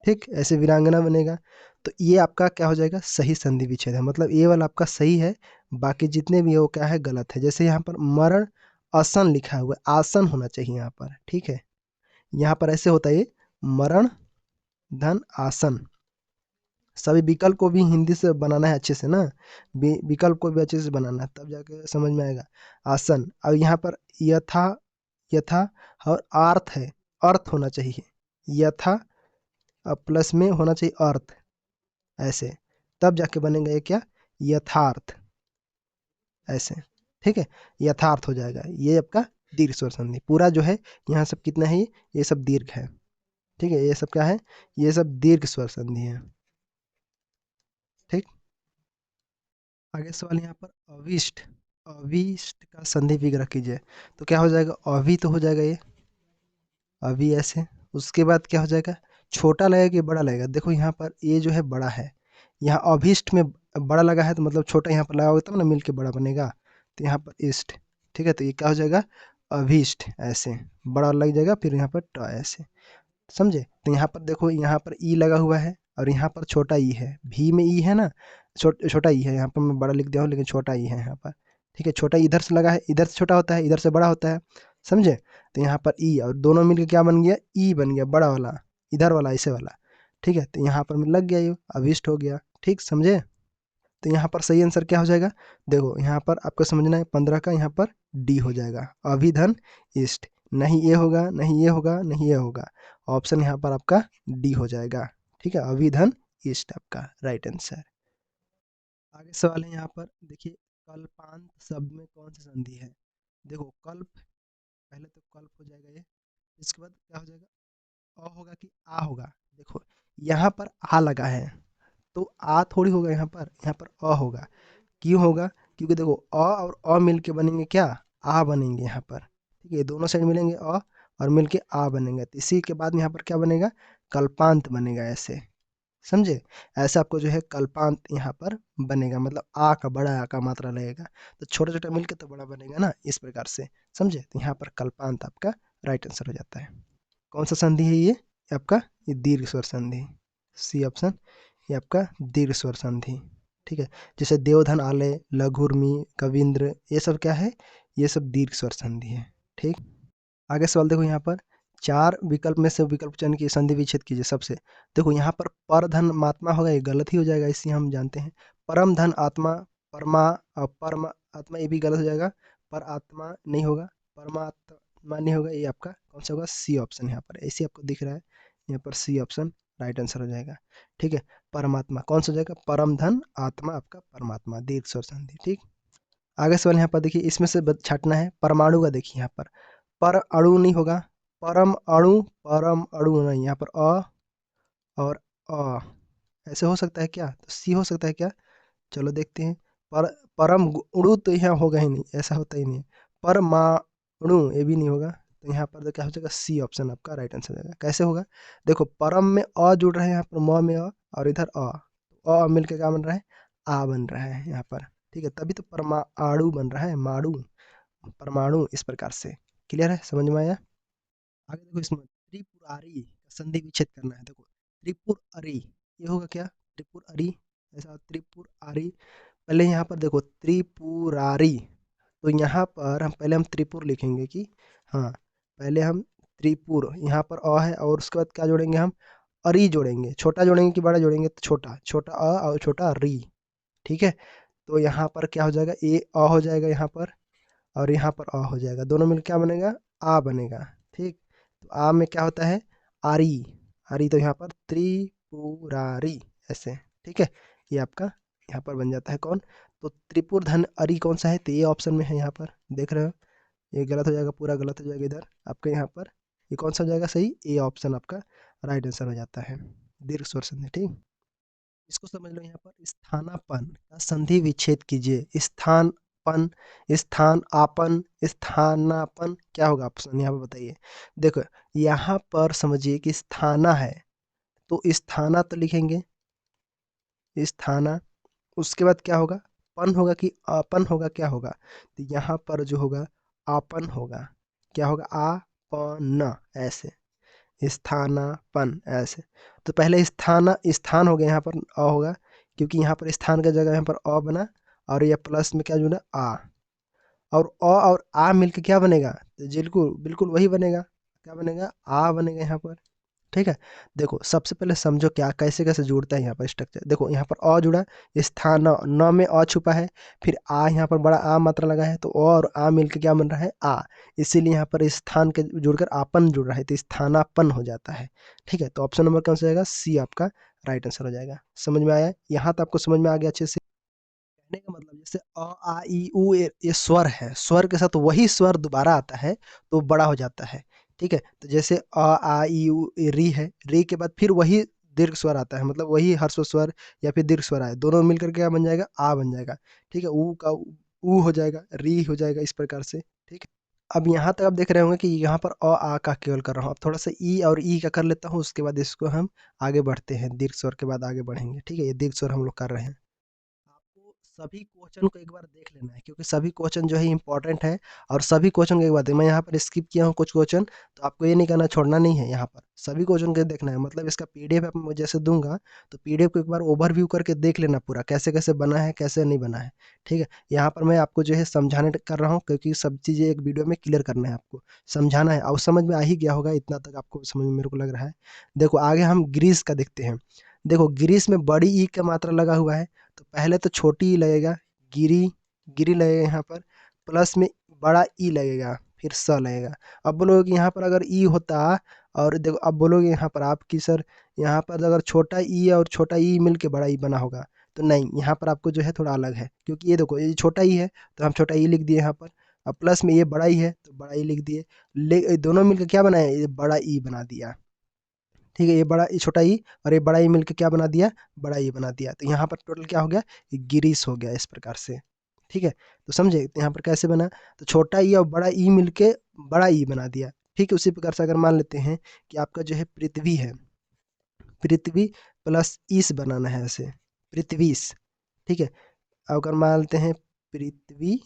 ठीक, ऐसे वीरांगना बनेगा। तो ये आपका क्या हो जाएगा, सही संधि विच्छेद है, मतलब ये वाला आपका सही है, बाकी जितने भी है वो क्या है, गलत है। जैसे यहाँ पर मरण आसन लिखा हुआ है, आसन होना चाहिए यहाँ पर, ठीक है। यहाँ पर ऐसे होता है ये, मरण धन आसन। सभी विकल्प को भी हिंदी से बनाना है अच्छे से ना, विकल्प को भी अच्छे से बनाना है, तब जाके समझ में आएगा। आसन, अब यहाँ पर यथा, यथा और अर्थ है, अर्थ होना चाहिए, यथा प्लस में होना चाहिए अर्थ, ऐसे, तब जाके बनेगा ये क्या, यथार्थ, ऐसे, ठीक है। यथार्थ हो जाएगा, ये आपका दीर्घ स्वर संधि पूरा जो है, यहाँ सब कितना है, ये सब दीर्घ है, ठीक है। ये सब क्या है, ये सब दीर्घ स्वर संधि है, ठीक। आगे सवाल यहाँ पर, अविष्ट, अविष्ट का संधि विग्रह कीजिए। तो क्या हो जाएगा, अभी तो हो जाएगा ये, अभी ऐसे, उसके बाद क्या हो जाएगा, छोटा लगेगा कि बड़ा लगेगा, देखो यहाँ पर ये जो है बड़ा है, यहाँ अभिष्ट में बड़ा लगा है, तो मतलब छोटा यहाँ पर लगा होगा तब ना मिल के बड़ा बनेगा, तो यहाँ पर इष्ट, ठीक है। तो ये क्या हो जाएगा, अभीष्ट, ऐसे बड़ा लग जाएगा, फिर यहाँ पर ट, ऐसे, समझे। तो यहाँ पर देखो, यहाँ पर ई लगा हुआ है, और यहाँ पर छोटा ई है, भी में ई है ना, छोटा ई है, यहाँ पर मैं बड़ा लिख दिया हूँ लेकिन छोटा ई है यहाँ पर, ठीक है। छोटा इधर से लगा है, इधर से छोटा होता है, इधर से बड़ा होता है, समझे। तो यहाँ पर ई और दोनों मिलकर क्या बन गया, ई बन गया, बड़ा वाला, इधर वाला ऐसे वाला, ठीक है। तो यहाँ पर लग गया, ये अभिष्ट हो गया, ठीक, समझे। तो यहाँ पर सही आंसर क्या हो जाएगा, देखो यहाँ पर आपको समझना है, 15 का यहाँ पर डी हो जाएगा, अभिधन इष्ट, नहीं ये होगा, नहीं ये होगा, नहीं ये होगा, ऑप्शन यहाँ पर आपका डी हो जाएगा, ठीक है। अभिधन इष्ट आपका राइट आंसर। आगे सवाल है यहाँ पर, देखिए, कल्पांत शब्द में कौन सी संधि है। देखो कल्प, पहले तो कल्प हो जाएगा ये, इसके बाद क्या हो जाएगा, अ होगा कि आ होगा। देखो यहाँ पर आ लगा है, तो आ थोड़ी होगा, यहाँ पर अ होगा। क्यों होगा, क्योंकि देखो और मिल के बनेंगे क्या, आ बनेंगे यहाँ पर, ठीक है। दोनों साइड मिलेंगे और मिल के आ बनेंगे, तो इसी के बाद यहाँ पर क्या बनेगा, कल्पांत बनेगा, ऐसे, समझे। ऐसा आपको जो है कल्पांत यहाँ पर बनेगा, मतलब आ का, बड़ा आ का मात्रा लगेगा, तो छोटा छोटा मिलके तो बड़ा बनेगा ना, इस प्रकार से, समझे। तो यहाँ पर कल्पांत आपका राइट आंसर हो जाता है। कौन सा संधि है ये आपका, ये दीर्घ स्वर संधि, सी ऑप्शन, ये आपका दीर्घ स्वर संधि, ठीक है। जैसे देवधन आलय, लघुर्मी, कविंद्र, ये सब क्या है, ये सब दीर्घ स्वर संधि है, ठीक। आगे सवाल देखो यहाँ पर, चार विकल्प में से विकल्प चयन की संधि विच्छेद कीजिए सबसे। देखो यहाँ पर पर धन महात्मा होगा, ये गलत ही हो जाएगा, इसे हम जानते हैं। परम धन आत्मा, परमा, परम आत्मा, ये भी गलत हो जाएगा, पर आत्मा नहीं होगा, परमात्मा नहीं होगा, ये आपका कौन सा होगा, सी ऑप्शन, यहाँ पर ऐसे आपको दिख रहा है, यहाँ पर सी ऑप्शन राइट आंसर हो जाएगा, ठीक है। परमात्मा कौन सा हो जाएगा, परम धन आत्मा आपका परमात्मा, दीर्घ स्वर संधि, ठीक। आगे सवाल यहाँ पर देखिए, इसमें से छाटना है, परमाणु का देखिए यहाँ पर अणु नहीं होगा, परम अणु, परम अणु नहीं, यहाँ पर और अ, ऐसे हो सकता है क्या, तो सी हो सकता है क्या, चलो देखते हैं। पर परम अणु तो यहाँ होगा ही नहीं, ऐसा होता ही नहीं है। परमाणु ये भी नहीं होगा, तो यहाँ पर तो क्या हो जाएगा, सी ऑप्शन आपका राइट आंसर हो जाएगा। कैसे होगा, देखो परम में जुड़ रहा है, यहाँ पर म में और इधर मिलकर क्या बन रहा है, आ बन रहा है यहाँ पर, ठीक है। तभी तो परमाणु बन रहा है, माणु, परमाणु, इस प्रकार से। क्लियर है, समझ में आया। आगे देखो, इसमें त्रिपुरारी का संधि विच्छेद करना है। देखो त्रिपुरारी, ये होगा क्या, त्रिपुरारी, ऐसा त्रिपुरारी। पहले यहाँ पर देखो त्रिपुरारी, तो यहाँ पर हम पहले हम त्रिपुर लिखेंगे कि, हाँ, पहले हम त्रिपुर, यहाँ पर अ है, और उसके बाद क्या जोड़ेंगे हम, अरी जोड़ेंगे, छोटा जोड़ेंगे कि बड़ा जोड़ेंगे, तो छोटा, छोटा और छोटा री, ठीक है। तो यहाँ पर क्या हो जाएगा, ए अ हो जाएगा यहाँ पर, और यहाँ पर अ हो जाएगा, दोनों मिलकर क्या बनेगा, आ बनेगा, ठीक। तो आ में क्या होता है, आरी, आरी, तो यहाँ पर त्रिपुरारी, ऐसे, ठीक है। ये आपका यहाँ पर बन जाता है कौन, तो त्रिपुर धन अरी कौन सा है, तो ये ऑप्शन में है, यहाँ पर देख रहे हो, ये गलत हो जाएगा, पूरा गलत हो जाएगा इधर आपका, यहाँ पर ये कौन सा हो जाएगा सही, ए ऑप्शन आपका राइट आंसर हो जाता है, दीर्घ स्वर संधि, ठीक। इसको समझ लो, यहाँ पर स्थानापन्न का संधि विच्छेद कीजिए। स्थान पन, स्थान आपन, स्थानापन, क्या होगा ऑप्शन यहाँ पर बताइए। देखो यहाँ पर समझिए कि स्थाना है तो स्थाना तो लिखेंगे स्थाना, उसके बाद क्या होगा, पन होगा कि आपन होगा, क्या होगा, तो यहाँ पर जो होगा आपन होगा, क्या होगा आपन, ऐसे स्थानापन ऐसे। तो पहले स्थान स्थान हो गया, यहाँ पर अ होगा क्योंकि यहाँ पर स्थान का जगह यहाँ पर अ बना, और यह प्लस में क्या जुड़ा आ, और अ और आ मिलके क्या बनेगा, तो बिल्कुल बिल्कुल वही बनेगा, क्या बनेगा आ बनेगा यहाँ पर। ठीक है, देखो सबसे पहले समझो क्या कैसे कैसे जुड़ता है यहाँ पर स्ट्रक्चर। देखो यहाँ पर अ जुड़ा, स्थान न में अ छुपा है, फिर आ यहाँ पर बड़ा आ मात्रा लगा है तो अ और आ मिलके क्या बन रहा है आ, इसीलिए यहाँ पर स्थान के जुड़कर आपन जुड़ रहा है तो स्थानापन हो जाता है। ठीक है, तो ऑप्शन नंबर कौन सा जाएगा, सी आपका राइट आंसर हो जाएगा। समझ में आया, यहाँ तो आपको समझ में आ गया अच्छे से। कहने का मतलब जैसे अ आ ई उ ये स्वर है, स्वर के साथ वही स्वर दोबारा आता है तो बड़ा हो जाता है। ठीक है, तो जैसे अ आ ई उ ये री है, री के बाद फिर वही दीर्घ स्वर आता है, मतलब वही हर्ष स्वर या फिर दीर्घ स्वर आए, दोनों मिलकर के क्या बन जाएगा आ बन जाएगा। ठीक है, ऊ का ऊ हो जाएगा, री हो जाएगा, इस प्रकार से। ठीक है, अब यहाँ तक आप देख रहे होंगे कि यहाँ पर अ आ का केवल कर रहा हूँ, अब थोड़ा सा ई और ई का कर लेता हूँ, उसके बाद इसको हम आगे बढ़ते हैं, दीर्घ स्वर के बाद आगे बढ़ेंगे। ठीक है, ये दीर्घ स्वर हम लोग कर रहे हैं। आपको सभी क्वेश्चन को एक बार देख लेना है क्योंकि सभी क्वेश्चन जो है इंपॉर्टेंट है, और सभी क्वेश्चन को एक बार मैं यहाँ पर स्किप किया हूँ कुछ क्वेश्चन, तो आपको ये नहीं करना, छोड़ना नहीं है, यहाँ पर सभी क्वेश्चन को देखना है, मतलब इसका पीडीएफ मैं जैसे दूंगा तो पीडीएफ को एक बार ओवरव्यू करके देख लेना पूरा कैसे कैसे बना है कैसे नहीं बना है। ठीक है, यहाँ पर मैं आपको जो है समझाने कर रहा हूँ क्योंकि सब चीज़ें एक वीडियो में क्लियर करना है, आपको समझाना है, और समझ में आ ही गया होगा, इतना तक आपको समझ में मेरे को लग रहा है। देखो आगे हम ग्रीस का देखते हैं। देखो ग्रीस में बड़ी ई का मात्रा लगा हुआ है, तो पहले तो छोटी ई लगेगा, गिरी, गिरी लगेगा यहाँ पर, प्लस में बड़ा ई लगेगा, फिर स लगेगा। अब बोलोगे कि यहाँ पर अगर ई होता, और देखो अब बोलोगे यहाँ पर आप कि सर यहाँ पर अगर छोटा ई और छोटा ई मिल के बड़ा ई बना होगा, तो नहीं, यहाँ पर आपको जो है थोड़ा अलग है, क्योंकि ये देखो ये छोटा ई है तो हम छोटा ई लिख दिए यहाँ पर, अब प्लस में ये बड़ा ई है तो बड़ा ई लिख दिए, दोनों मिलकर क्या बनाए, ये बड़ा ई बना दिया। ठीक है, ये बड़ा ये छोटा ई और ये बड़ा ई मिलके क्या बना दिया, बड़ा ई बना दिया, तो यहाँ पर टोटल क्या हो गया, ये गिरीश हो गया इस प्रकार से। ठीक है, तो समझे तो यहाँ पर कैसे बना, तो छोटा ई और बड़ा ई मिलके बड़ा ई बना दिया। ठीक है, उसी प्रकार से अगर मान लेते हैं कि आपका जो है पृथ्वी है, पृथ्वी प्लस ईस बनाना है ऐसे, पृथ्वीस। ठीक है, अगर मान लेते हैं पृथ्वी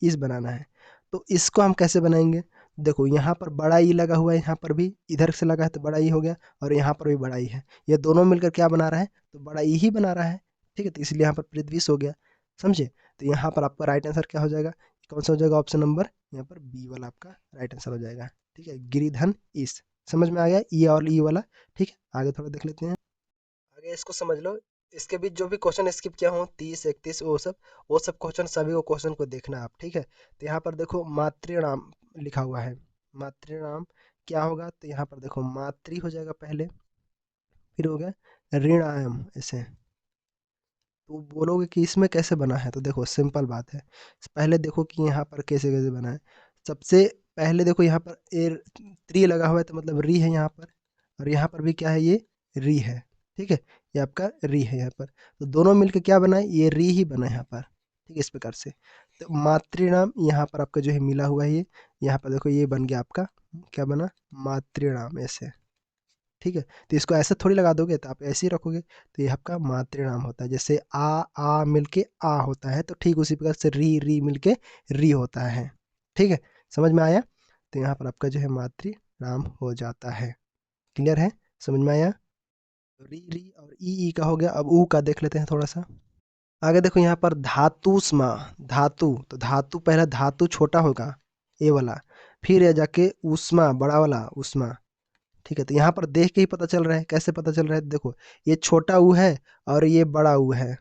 इस बनाना है, तो इसको हम कैसे बनाएंगे, देखो यहाँ पर बड़ा ई लगा हुआ है, यहाँ पर भी इधर से लगा है तो बड़ा ई हो गया, और यहाँ पर भी बड़ा ई है, ये दोनों मिलकर क्या बना रहा है, तो बड़ा ई ही बना रहा है। ठीक है, तो इसलिए यहाँ पर पृथ्वीश हो गया, समझे। तो यहाँ पर आपका राइट आंसर क्या हो जाएगा, कौन सा हो जाएगा, ऑप्शन नंबर यहाँ पर बी वाला आपका राइट आंसर हो जाएगा। ठीक है, गिरिधन ईस, समझ में आ गया ई और ई वाला। ठीक है, आगे थोड़ा देख लेते हैं, आगे इसको समझ लो। इसके बीच जो भी क्वेश्चन स्किप किया हूँ 30 31 वो सब क्वेश्चन सभी को क्वेश्चन को देखना आप। ठीक है, तो यहाँ पर देखो मातृनाम लिखा हुआ है, मातृनाम क्या होगा, तो यहाँ पर देखो मातृ हो जाएगा पहले, फिर हो गया ऋणायम ऐसे। तो बोलोगे कि इसमें कैसे बना है, तो देखो सिंपल बात है, पहले देखो कि यहाँ पर कैसे कैसे बना है। सबसे पहले देखो यहाँ पर ए त्री लगा हुआ है तो मतलब री है यहाँ पर, और यहाँ पर भी क्या है, ये री है। ठीक है, ये आपका री है यहाँ पर, तो दोनों मिलकर क्या बना है, ये री ही बना है यहाँ पर। ठीक है, इस प्रकार से। तो मातृनाम यहाँ पर आपका जो है मिला हुआ है, ये यहाँ पर देखो ये बन गया आपका, क्या बना, मातृनाम ऐसे। ठीक है, तो इसको ऐसे थोड़ी लगा दोगे, तो आप ऐसे ही रखोगे, तो ये आपका मातृनाम होता है, जैसे आ मिलके आ होता है, तो ठीक उसी प्रकार से री री मिलके री होता है। ठीक है, समझ में आया, तो यहाँ पर आपका जो है मातृनाम हो जाता है। क्लियर है, समझ में आया। री री और ई का हो गया, अब ऊ का देख लेते हैं थोड़ा सा। आगे देखो यहाँ पर धातुस्मा, धातु, तो धातु पहला धातु छोटा होगा, ए वाला, फिर ये जाके उष्मा बड़ा वाला उष्मा। ठीक है, तो यहाँ पर देख के ही पता चल रहा है, कैसे पता चल रहा है, देखो ये छोटा ऊ है और ये बड़ा ऊ है।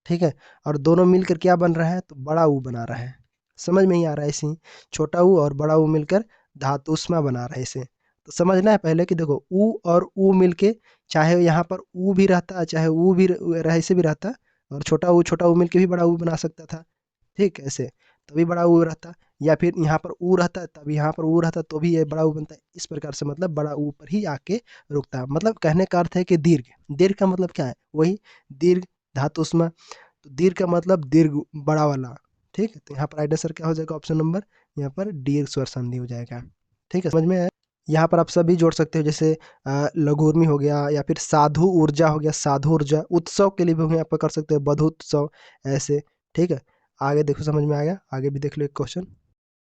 ठीक है, और दोनों मिलकर क्या बन रहा है, तो बड़ा ऊ बना रहा है। समझ में ही आ रहा है इसे, छोटा ऊ और बड़ा ऊ मिलकर धातुस्मा बना रहा है इसे। तो समझना है पहले कि देखो ऊ और ऊ मिलके, चाहे यहाँ पर ऊ भी रहता, चाहे ऊ भी ऐसे भी रहता, और छोटा ऊ मिलके भी बड़ा ऊ बना सकता था। ठीक ऐसे, तभी बड़ा ऊ रहता, या फिर यहाँ पर ऊ रहता तब यहाँ पर ऊ रहता तो भी ये बड़ा ऊ बनता है, इस प्रकार से मतलब बड़ा ऊ पर ही आके रुकता है। मतलब कहने का अर्थ है कि दीर्घ, दीर्घ का मतलब क्या है, वही दीर्घ धातुस्मा, तो दीर्घ का मतलब दीर्घ बड़ा वाला, ठीक है, तो यहाँ पर राइट आंसर क्या हो जाएगा ऑप्शन नंबर यहाँ पर दीर्घ स्वर संधि हो जाएगा। ठीक है, समझ में आया। यहाँ पर आप सभी जोड़ सकते हो, जैसे लघु उर्मी हो गया या फिर साधु ऊर्जा हो गया, साधु ऊर्जा उत्सव के लिए भी हम यहाँ पर कर सकते हैं, बधुत्सव ऐसे। ठीक है, आगे देखो, समझ में आ गया। आगे भी देख लो एक क्वेश्चन,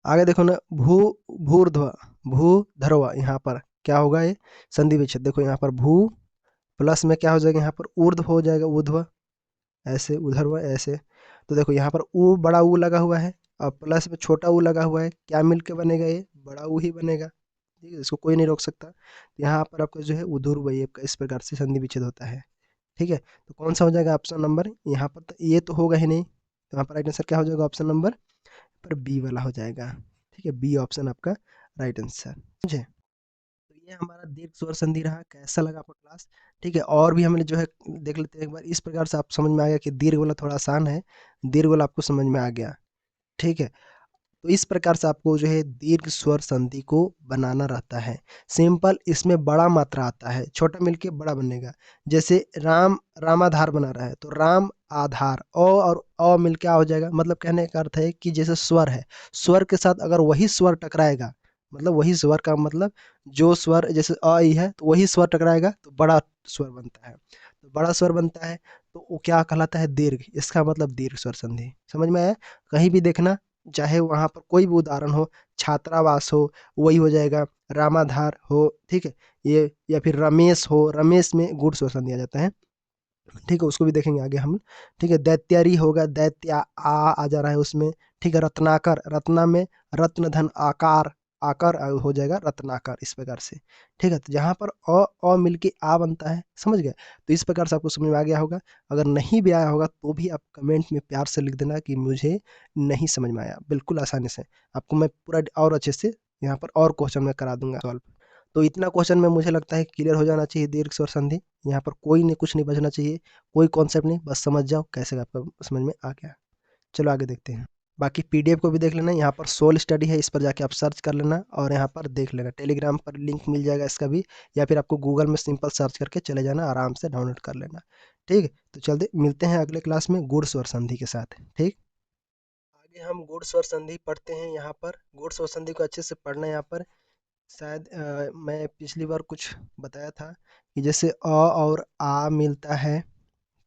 आगे देखो ना, भूर्ध्व भूधर्व, यहाँ पर क्या होगा, ये संधि विच्छेद। देखो यहाँ पर भू प्लस में क्या हो जाएगा, यहाँ पर ऊर्ध्व हो जाएगा, ऊर्ध्व ऐसे, उधर्व ऐसे। तो देखो यहाँ पर ऊ, बड़ा ऊ लगा हुआ है और प्लस में छोटा ऊ लगा हुआ है, क्या मिलके बनेगा, ये बड़ा ऊ ही बनेगा। ठीक है, इसको कोई नहीं रोक सकता। तो यहाँ पर आपको जो है उधुर्व, ये इस प्रकार से संधि विच्छेद होता है। ठीक है, तो कौन सा हो जाएगा ऑप्शन नंबर यहाँ पर, तो ये तो होगा ही नहीं, तो यहाँ पर राइट आंसर क्या हो जाएगा ऑप्शन नंबर पर बी वाला हो जाएगा। ठीक है, बी ऑप्शन आपका राइट आंसर। समझे, तो ये हमारा दीर्घ स्वर संधि रहा। कैसा लगा आपको क्लास? ठीक है, और भी हमने जो है देख लेते हैं एक बार। इस प्रकार से आप समझ में आ गया कि दीर्घ वाला थोड़ा आसान है, दीर्घ वाला आपको समझ में आ गया। ठीक है, तो इस प्रकार से आपको जो है दीर्घ स्वर संधि को बनाना रहता है। सिंपल, इसमें बड़ा मात्रा आता है, छोटा मिलके बड़ा बनेगा। जैसे राम, रामाधार बना रहा है तो राम आधार, अ और अ मिलके क्या हो जाएगा, मतलब कहने का अर्थ है कि जैसे स्वर है, स्वर के साथ अगर वही स्वर टकराएगा, मतलब वही स्वर का मतलब जो स्वर जैसे अ ई है तो वही स्वर टकराएगा तो बड़ा स्वर बनता है। तो बड़ा स्वर बनता है तो वो क्या कहलाता है, दीर्घ। इसका मतलब दीर्घ स्वर संधि। समझ में आया? कहीं भी देखना, चाहे वहाँ पर कोई भी उदाहरण हो, छात्रावास हो, वही हो जाएगा, रामाधार हो, ठीक है, ये, या फिर रमेश हो, रमेश में गुड़ शोषण दिया जाता है। ठीक है, उसको भी देखेंगे आगे हम। ठीक है, दैत्यारी होगा, दैत्या आ जा रहा है उसमें। ठीक है, रत्नाकर, रत्ना में रत्न धन आकार, आकार हो जाएगा रत्नाकर, इस प्रकार से। ठीक है, तो जहाँ पर अ मिलके आ बनता है, समझ गए? तो इस प्रकार से आपको समझ में आ गया होगा। अगर नहीं भी आया होगा तो भी आप कमेंट में प्यार से लिख देना कि मुझे नहीं समझ में आया, बिल्कुल आसानी से आपको मैं पूरा और अच्छे से यहाँ पर और क्वेश्चन में करा दूंगा सॉल्व। तो इतना क्वेश्चन में मुझे लगता है क्लियर हो जाना चाहिए दीर्घ स्वर संधि। यहाँ पर कोई नहीं, कुछ नहीं बचना चाहिए, कोई कॉन्सेप्ट नहीं, बस समझ जाओ कैसे आपका समझ में आ गया। चलो आगे देखते हैं। बाकी पीडीएफ को भी देख लेना, यहाँ पर सोल स्टडी है, इस पर जाके आप सर्च कर लेना और यहाँ पर देख लेना। टेलीग्राम पर लिंक मिल जाएगा इसका भी, या फिर आपको गूगल में सिंपल सर्च करके चले जाना, आराम से डाउनलोड कर लेना। ठीक है, तो चलते मिलते हैं अगले क्लास में गुण स्वर संधि के साथ। ठीक, आगे हम गुण स्वर संधि पढ़ते हैं। यहाँ पर गुण स्वर संधि को अच्छे से पढ़ना है। यहाँ पर शायद मैं पिछली बार कुछ बताया था कि जैसे अ और आ मिलता है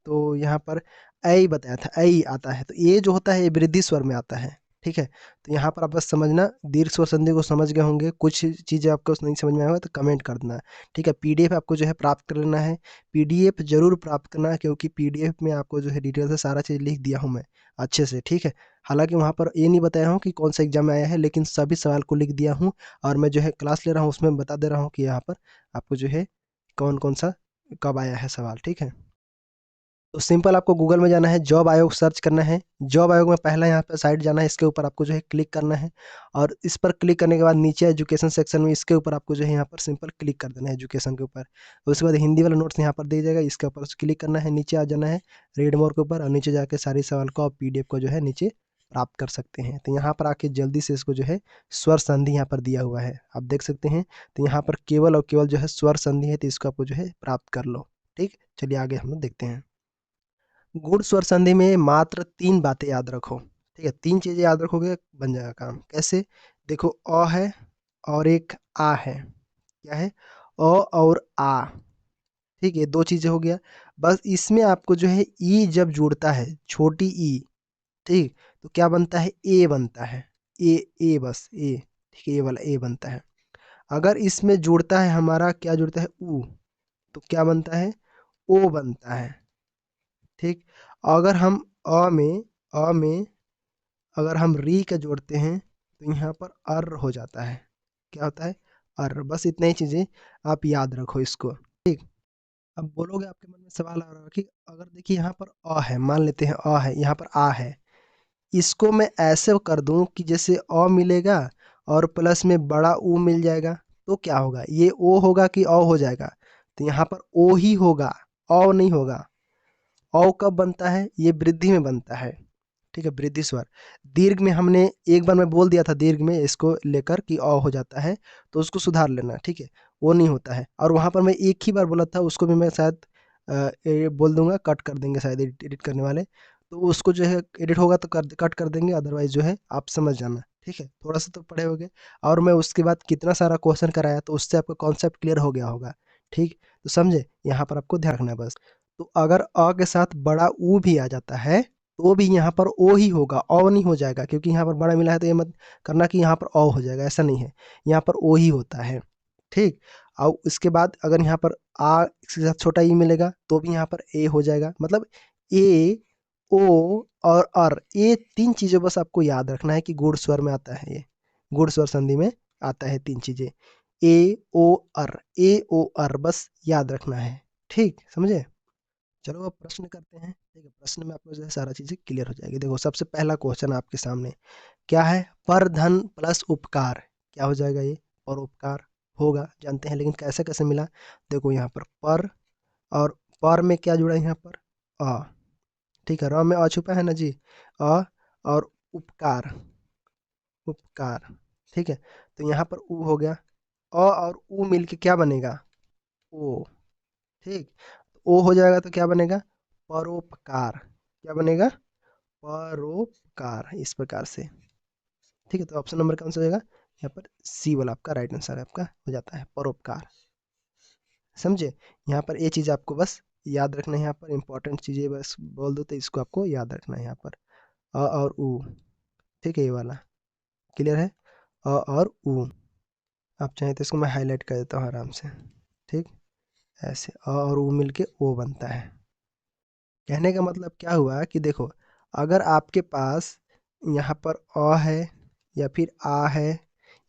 तो यहाँ पर ऐ बताया था, ऐ आता है, तो ये जो होता है ये वृद्धि स्वर में आता है। ठीक है, तो यहाँ पर आप बस समझना, दीर्घ स्वर संधि को समझ गए होंगे। कुछ चीज़ें आपको नहीं समझ में आएगा तो कमेंट कर देना। ठीक है, पीडीएफ आपको जो है प्राप्त कर लेना है, पीडीएफ जरूर प्राप्त करना, क्योंकि पीडीएफ में आपको जो है डिटेल से सारा चीज़ लिख दिया हूँ मैं अच्छे से। ठीक है, हालांकि वहाँ पर ये नहीं बताया हूँ कि कौन सा एग्जाम में आया है, लेकिन सभी सवाल को लिख दिया हूँ और मैं जो है क्लास ले रहा हूँ उसमें बता दे रहा हूँ कि यहाँ पर आपको जो है कौन कौन सा कब आया है सवाल। ठीक है, तो सिंपल आपको गूगल में जाना है, जॉब आयोग सर्च करना है। जॉब आयोग में पहला यहाँ पर साइट जाना है, इसके ऊपर आपको जो है क्लिक करना है और इस पर क्लिक करने के बाद नीचे एजुकेशन सेक्शन में इसके ऊपर आपको जो है यहाँ पर सिंपल क्लिक कर देना है एजुकेशन के ऊपर। उसके बाद हिंदी वाला नोट्स यहाँ पर दे जाएगा, इसके ऊपर क्लिक करना है, नीचे आ जाना है रीड मोर के ऊपर और नीचे जाकर सारे सवाल को आप पीडीएफ को जो है नीचे प्राप्त कर सकते हैं। तो यहाँ पर आके जल्दी से इसको जो है स्वर संधि यहाँ पर दिया हुआ है, आप देख सकते हैं। तो यहाँ पर केवल और केवल जो है स्वर संधि है, तो इसको आपको जो है प्राप्त कर लो। ठीक, चलिए आगे हम लोग देखते हैं। गुण स्वर संधि में मात्र 3 बातें याद रखो। ठीक है, 3 चीज़ें याद रखोगे बन जाएगा काम। कैसे? देखो, अ है और एक आ है। क्या है? अ और आ। ठीक है, 2 चीज़ें हो गया। बस इसमें आपको जो है ई जब जुड़ता है, छोटी ई, ठीक, तो क्या बनता है? ए बनता है। ए, ए बस ए। ठीक है, ये वाला ए बनता है। अगर इसमें जुड़ता है हमारा, क्या जुड़ता है? ऊ, तो क्या बनता है? ओ बनता है। ठीक, अगर हम अ में अगर हम री का जोड़ते हैं तो यहाँ पर अर हो जाता है। क्या होता है? अर। बस इतनी ही चीज़ें आप याद रखो इसको। ठीक, अब बोलोगे, आपके मन में सवाल आ रहा है कि अगर देखिए यहाँ पर अ है, मान लेते हैं अ है, यहाँ पर आ है, इसको मैं ऐसे कर दूं कि जैसे अ मिलेगा और प्लस में बड़ा ऊ मिल जाएगा, तो क्या होगा? ये ओ होगा कि अ हो जाएगा? तो यहाँ पर ओ ही होगा, अ नहीं होगा। औ कब बनता है? ये वृद्धि में बनता है। ठीक है, वृद्धि स्वर। दीर्घ में हमने एक बार मैं बोल दिया था, दीर्घ में इसको लेकर कि अ हो जाता है, तो उसको सुधार लेना। ठीक है, वो नहीं होता है। और वहाँ पर मैं एक ही बार बोला था, उसको भी मैं शायद ये बोल दूंगा, कट कर देंगे शायद एडिट एडिट करने वाले। तो उसको जो है एडिट होगा तो कट कर देंगे, अदरवाइज जो है आप समझ जाना, ठीक है। थोड़ा सा तो पढ़े होगे, और मैं उसके बाद कितना सारा क्वेश्चन कराया तो उससे आपका कॉन्सेप्ट क्लियर हो गया होगा, ठीक। तो समझे, यहाँ पर आपको ध्यान रखना है बस। तो अगर अ के साथ बड़ा ऊ भी आ जाता है तो भी यहाँ पर ओ ही होगा, अ नहीं हो जाएगा, क्योंकि यहाँ पर बड़ा मिला है तो ये मत करना कि यहाँ पर अ हो जाएगा, ऐसा नहीं है, यहाँ पर ओ ही होता है, ठीक। और इसके बाद अगर यहाँ पर आ इसके साथ छोटा ई मिलेगा तो भी यहाँ पर ए हो जाएगा, मतलब ए, ओ और अर, ये तीन चीज़ें बस आपको याद रखना है कि गुण स्वर में आता है, ये गुण स्वर संधि में आता है तीन चीज़ें, ए ओ अर, ए ओ अर, बस याद रखना है, ठीक, समझे। चलो अब प्रश्न करते हैं, ठीक है। प्रश्न में आपको जो है सारा चीज़ें क्लियर हो जाएगी। देखो सबसे पहला क्वेश्चन आपके सामने क्या है, पर धन प्लस उपकार, क्या हो जाएगा ये, परोपकार होगा, जानते हैं, लेकिन कैसे कैसे मिला, देखो यहाँ पर और पर में क्या जुड़ा है यहाँ पर, अ, ठीक है, र में अ छुपा है ना जी, अ और उपकार, उपकार, ठीक है। तो यहाँ पर उ हो गया, अ और उ मिलके क्या बनेगा, ओ, ठीक। ओ हो जाएगा तो क्या बनेगा, परोपकार, क्या बनेगा, परोपकार, इस प्रकार से, ठीक है। तो ऑप्शन नंबर कौन सा हो जाएगा, यहाँ पर सी वाला आपका राइट आंसर आपका हो जाता है, परोपकार, समझे। यहाँ पर ये चीज़ आपको बस याद रखना है, यहाँ पर इंपॉर्टेंट चीज़ें बस बोल दो तो इसको आपको याद रखना है, यहाँ पर अ और उ, ठीक है, ये वाला क्लियर है, अ और उ। आप चाहें तो इसको मैं हाईलाइट कर देता हूँ आराम से, ठीक, ऐसे अ और उ मिलके ओ बनता है। कहने का मतलब क्या हुआ कि देखो, अगर आपके पास यहाँ पर अ है या फिर आ है,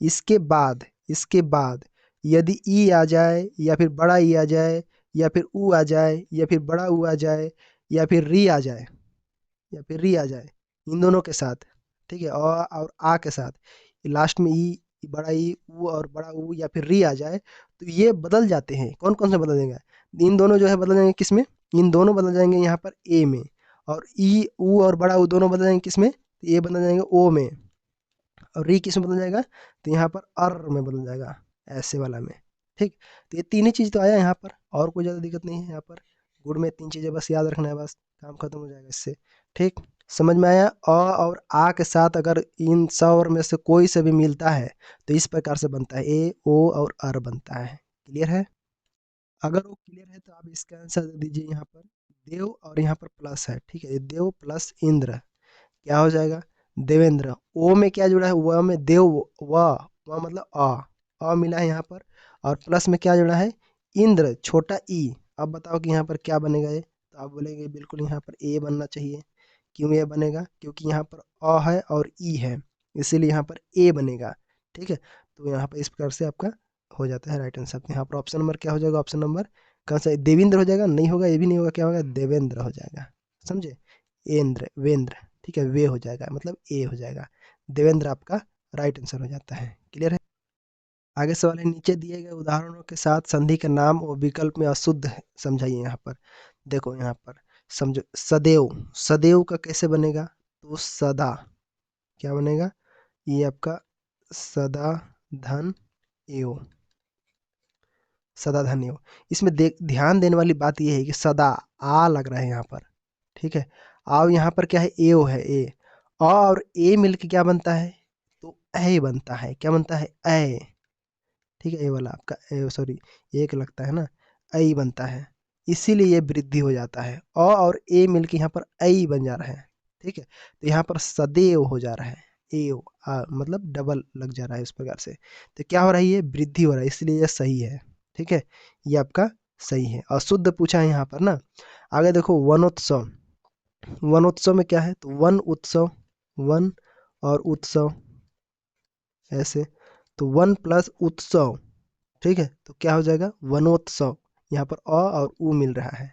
इसके बाद यदि ई आ जाए या फिर बड़ा ई आ जाए या फिर ऊ आ जाए या फिर बड़ा ऊ आ जाए या फिर री आ जाए या फिर री आ जाए, इन दोनों के साथ, ठीक है, और आ के साथ लास्ट में ई, बड़ा ई, ऊ और बड़ा ऊ या फिर री आ जाए, तो ये बदल जाते हैं, कौन कौन से बदल जाएंगे, इन दोनों जो है बदल जाएंगे किस में, इन दोनों बदल जाएंगे यहाँ पर ए में, और ई ऊ और बड़ा ऊ दोनों बदल जाएंगे किस में, तो ये बदल जाएंगे ओ में, और री किस में बदल जाएगा, तो यहाँ पर अर में बदल जाएगा, ऐसे वाला में, ठीक। तो ये तीन ही चीज़ तो आया यहाँ पर, और कोई ज़्यादा दिक्कत नहीं है यहाँ पर, गुड़ में तीन चीज़ें बस याद रखना है, बस काम खत्म हो जाएगा इससे, ठीक। समझ में आया, अ और आ के साथ अगर इन सौ में से कोई से भी मिलता है तो इस प्रकार से बनता है, ए ओ और अर बनता है, क्लियर है। अगर वो क्लियर है तो आप इसका आंसर दे दीजिए, यहाँ पर देव और यहाँ पर प्लस है, ठीक है, देव प्लस इंद्र, क्या हो जाएगा, देवेंद्र। ओ में क्या जुड़ा है, व में देव, व मतलब अ मिला है यहाँ पर, और प्लस में क्या जुड़ा है, इंद्र, छोटा ई। अब बताओ कि यहाँ पर क्या बनेगा ये, तो आप बोलेंगे बिल्कुल यहाँ पर ए बनना चाहिए, क्यों ये बनेगा, क्योंकि यहाँ पर अ है और ई है, इसीलिए यहाँ पर ए बनेगा, ठीक है। तो यहाँ पर इस प्रकार से आपका हो जाता है राइट आंसर। यहाँ पर ऑप्शन नंबर क्या हो जाएगा, ऑप्शन नंबर कौन सा, देवेंद्र हो जाएगा, नहीं होगा, ये भी नहीं होगा, क्या होगा, देवेंद्र हो जाएगा, समझे, एंद्र वेंद्र, ठीक है, वे हो जाएगा, मतलब ए हो जाएगा, देवेंद्र आपका राइट आंसर हो जाता है, क्लियर है। आगे सवाल है, नीचे दिए गए उदाहरणों के साथ संधि का नाम और विकल्प में अशुद्ध है, समझाइए। यहाँ पर देखो, यहाँ पर समझो, सदैव, सदैव का कैसे बनेगा, तो सदा, क्या बनेगा, ये आपका सदा धन एव, सदा धन एव। इसमें ध्यान देने वाली बात यह है कि सदा आ लग रहा है यहाँ पर, ठीक है, आओ यहाँ पर क्या है, एव है, ए, अ और ए मिलके क्या बनता है, तो ऐ बनता है, क्या बनता है, ऐ, ठीक है, ये वाला आपका सॉरी, एक लगता है ना, ऐ बनता है, इसीलिए ये वृद्धि हो जाता है, अ और ए मिलके यहाँ पर ऐ बन जा रहा है, ठीक है। तो यहाँ पर सदैव हो जा रहा है, एव मतलब डबल लग जा रहा है, इस प्रकार से, तो क्या हो रहा है, ये वृद्धि हो रहा है, इसलिए ये सही है, ठीक है, ये आपका सही है। अशुद्ध पूछा है यहाँ पर ना। आगे देखो, वनोत्सव, वनोत्सव में क्या है, तो वन उत्सव, वन और उत्सव, ऐसे, तो वन प्लस उत्सव, ठीक है, तो क्या हो जाएगा, वनोत्सव। यहाँ पर अ और उ मिल रहा है,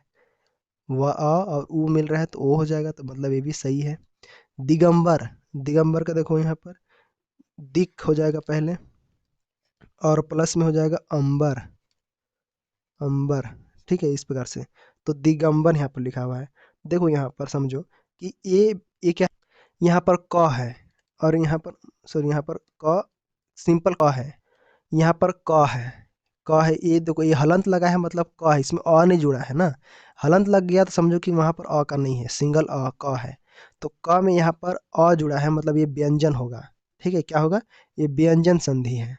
वह अ और उ मिल रहा है तो ओ हो जाएगा, तो मतलब ये भी सही है। दिगंबर, दिगंबर का देखो यहाँ पर दिक हो जाएगा पहले, और प्लस में हो जाएगा अंबर, अंबर, ठीक है, इस प्रकार से, तो दिगंबर यहाँ पर लिखा हुआ है। देखो यहाँ पर समझो कि ये क्या, यहाँ पर क है, और यहाँ पर सॉरी, यहाँ पर क सिंपल क है, यहाँ पर क है, क है, ये देखो, ये हलंत लगा है, मतलब क है, इसमें अ नहीं जुड़ा है ना, हलंत लग गया तो समझो कि वहाँ पर अ का नहीं है, सिंगल अ क है। तो क में यहाँ पर अ जुड़ा है, मतलब ये व्यंजन होगा। ठीक है, क्या होगा? ये व्यंजन संधि है।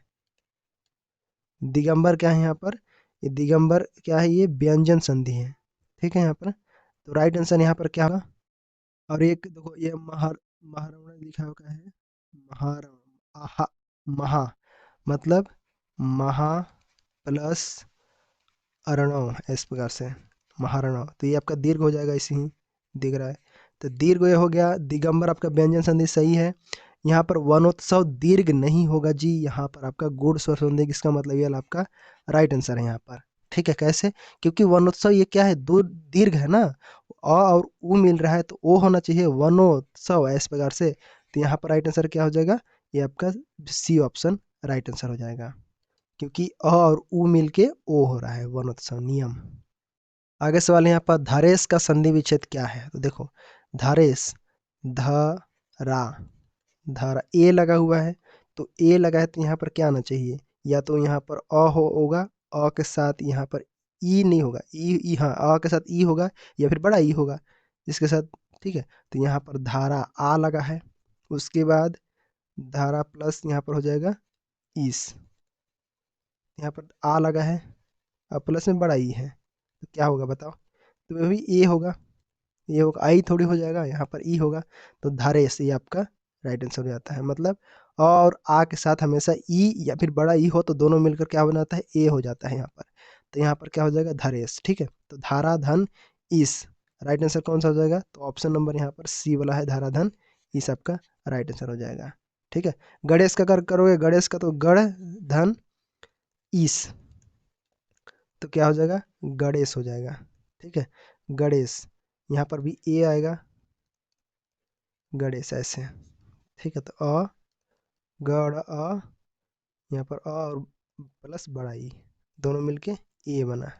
दिगंबर क्या है यहाँ पर? ये दिगंबर क्या है? ये व्यंजन संधि है। ठीक है यहाँ पर। तो राइट आंसर यहाँ पर क्या होगा? और एक देखो, ये महारवण लिखा हुआ है, महारवण, आहा, महा मतलब महा प्लस अर्णव, इस प्रकार से महारणव। तो ये आपका दीर्घ हो जाएगा, इसी ही दिख रहा है। तो दीर्घ ये हो गया। दिगंबर आपका व्यंजन संधि सही है। यहाँ पर वनोत्सव दीर्घ नहीं होगा जी, यहाँ पर आपका गुड़ स्वर संधि, इसका मतलब ये वाला आपका राइट आंसर है यहाँ पर। ठीक है, कैसे? क्योंकि वनोत्सव ये क्या है? दो दीर्घ है ना, अ और उ मिल रहा है, तो ओ होना चाहिए वनोत्सव, इस प्रकार से। तो यहाँ पर राइट आंसर क्या हो जाएगा? ये आपका सी ऑप्शन राइट आंसर हो जाएगा, क्योंकि अ और उ मिलके ओ हो रहा है, वनोत्सव नियम। आगे सवाल है यहाँ पर, धारेश का संधि विच्छेद क्या है? तो देखो, धारेश, ध रा, धारा, ए लगा हुआ है। तो ए लगा है तो यहाँ पर क्या आना चाहिए? या तो यहाँ पर अ होगा, अ के साथ यहाँ पर ई नहीं होगा, ई ई, हाँ, अ के साथ ई होगा, या फिर बड़ा ई होगा इसके साथ। ठीक है, तो यहाँ पर धारा आ लगा है, उसके बाद धारा प्लस यहाँ पर हो जाएगा इस, यहाँ पर आ लगा है और प्लस में बड़ा ई है, तो क्या होगा बताओ? तो वह भी ए होगा, ये होगा, आई थोड़ी हो जाएगा, यहाँ पर ई होगा। तो धारेश ये आपका राइट आंसर हो जाता है। मतलब अ और आ के साथ हमेशा ई या फिर बड़ा ई हो तो दोनों मिलकर क्या बनाता है? ए हो जाता है यहाँ पर। तो यहाँ पर क्या हो जाएगा? धारेश। ठीक है, तो धारा धन इस, राइट आंसर कौन सा हो जाएगा? तो ऑप्शन नंबर यहाँ पर सी वाला है, धारा धन इस आपका राइट आंसर हो जाएगा। ठीक है, गणेश का कर करोगे, गणेश का तो गढ़ धन ईस, तो क्या हो जाएगा? गणेश हो जाएगा। ठीक है, गणेश, यहाँ पर भी ए आएगा, गणेश ऐसे। ठीक है, तो अ, गढ़ अ, यहाँ पर अ और प्लस बड़ा ई, दोनों मिलके ए बना,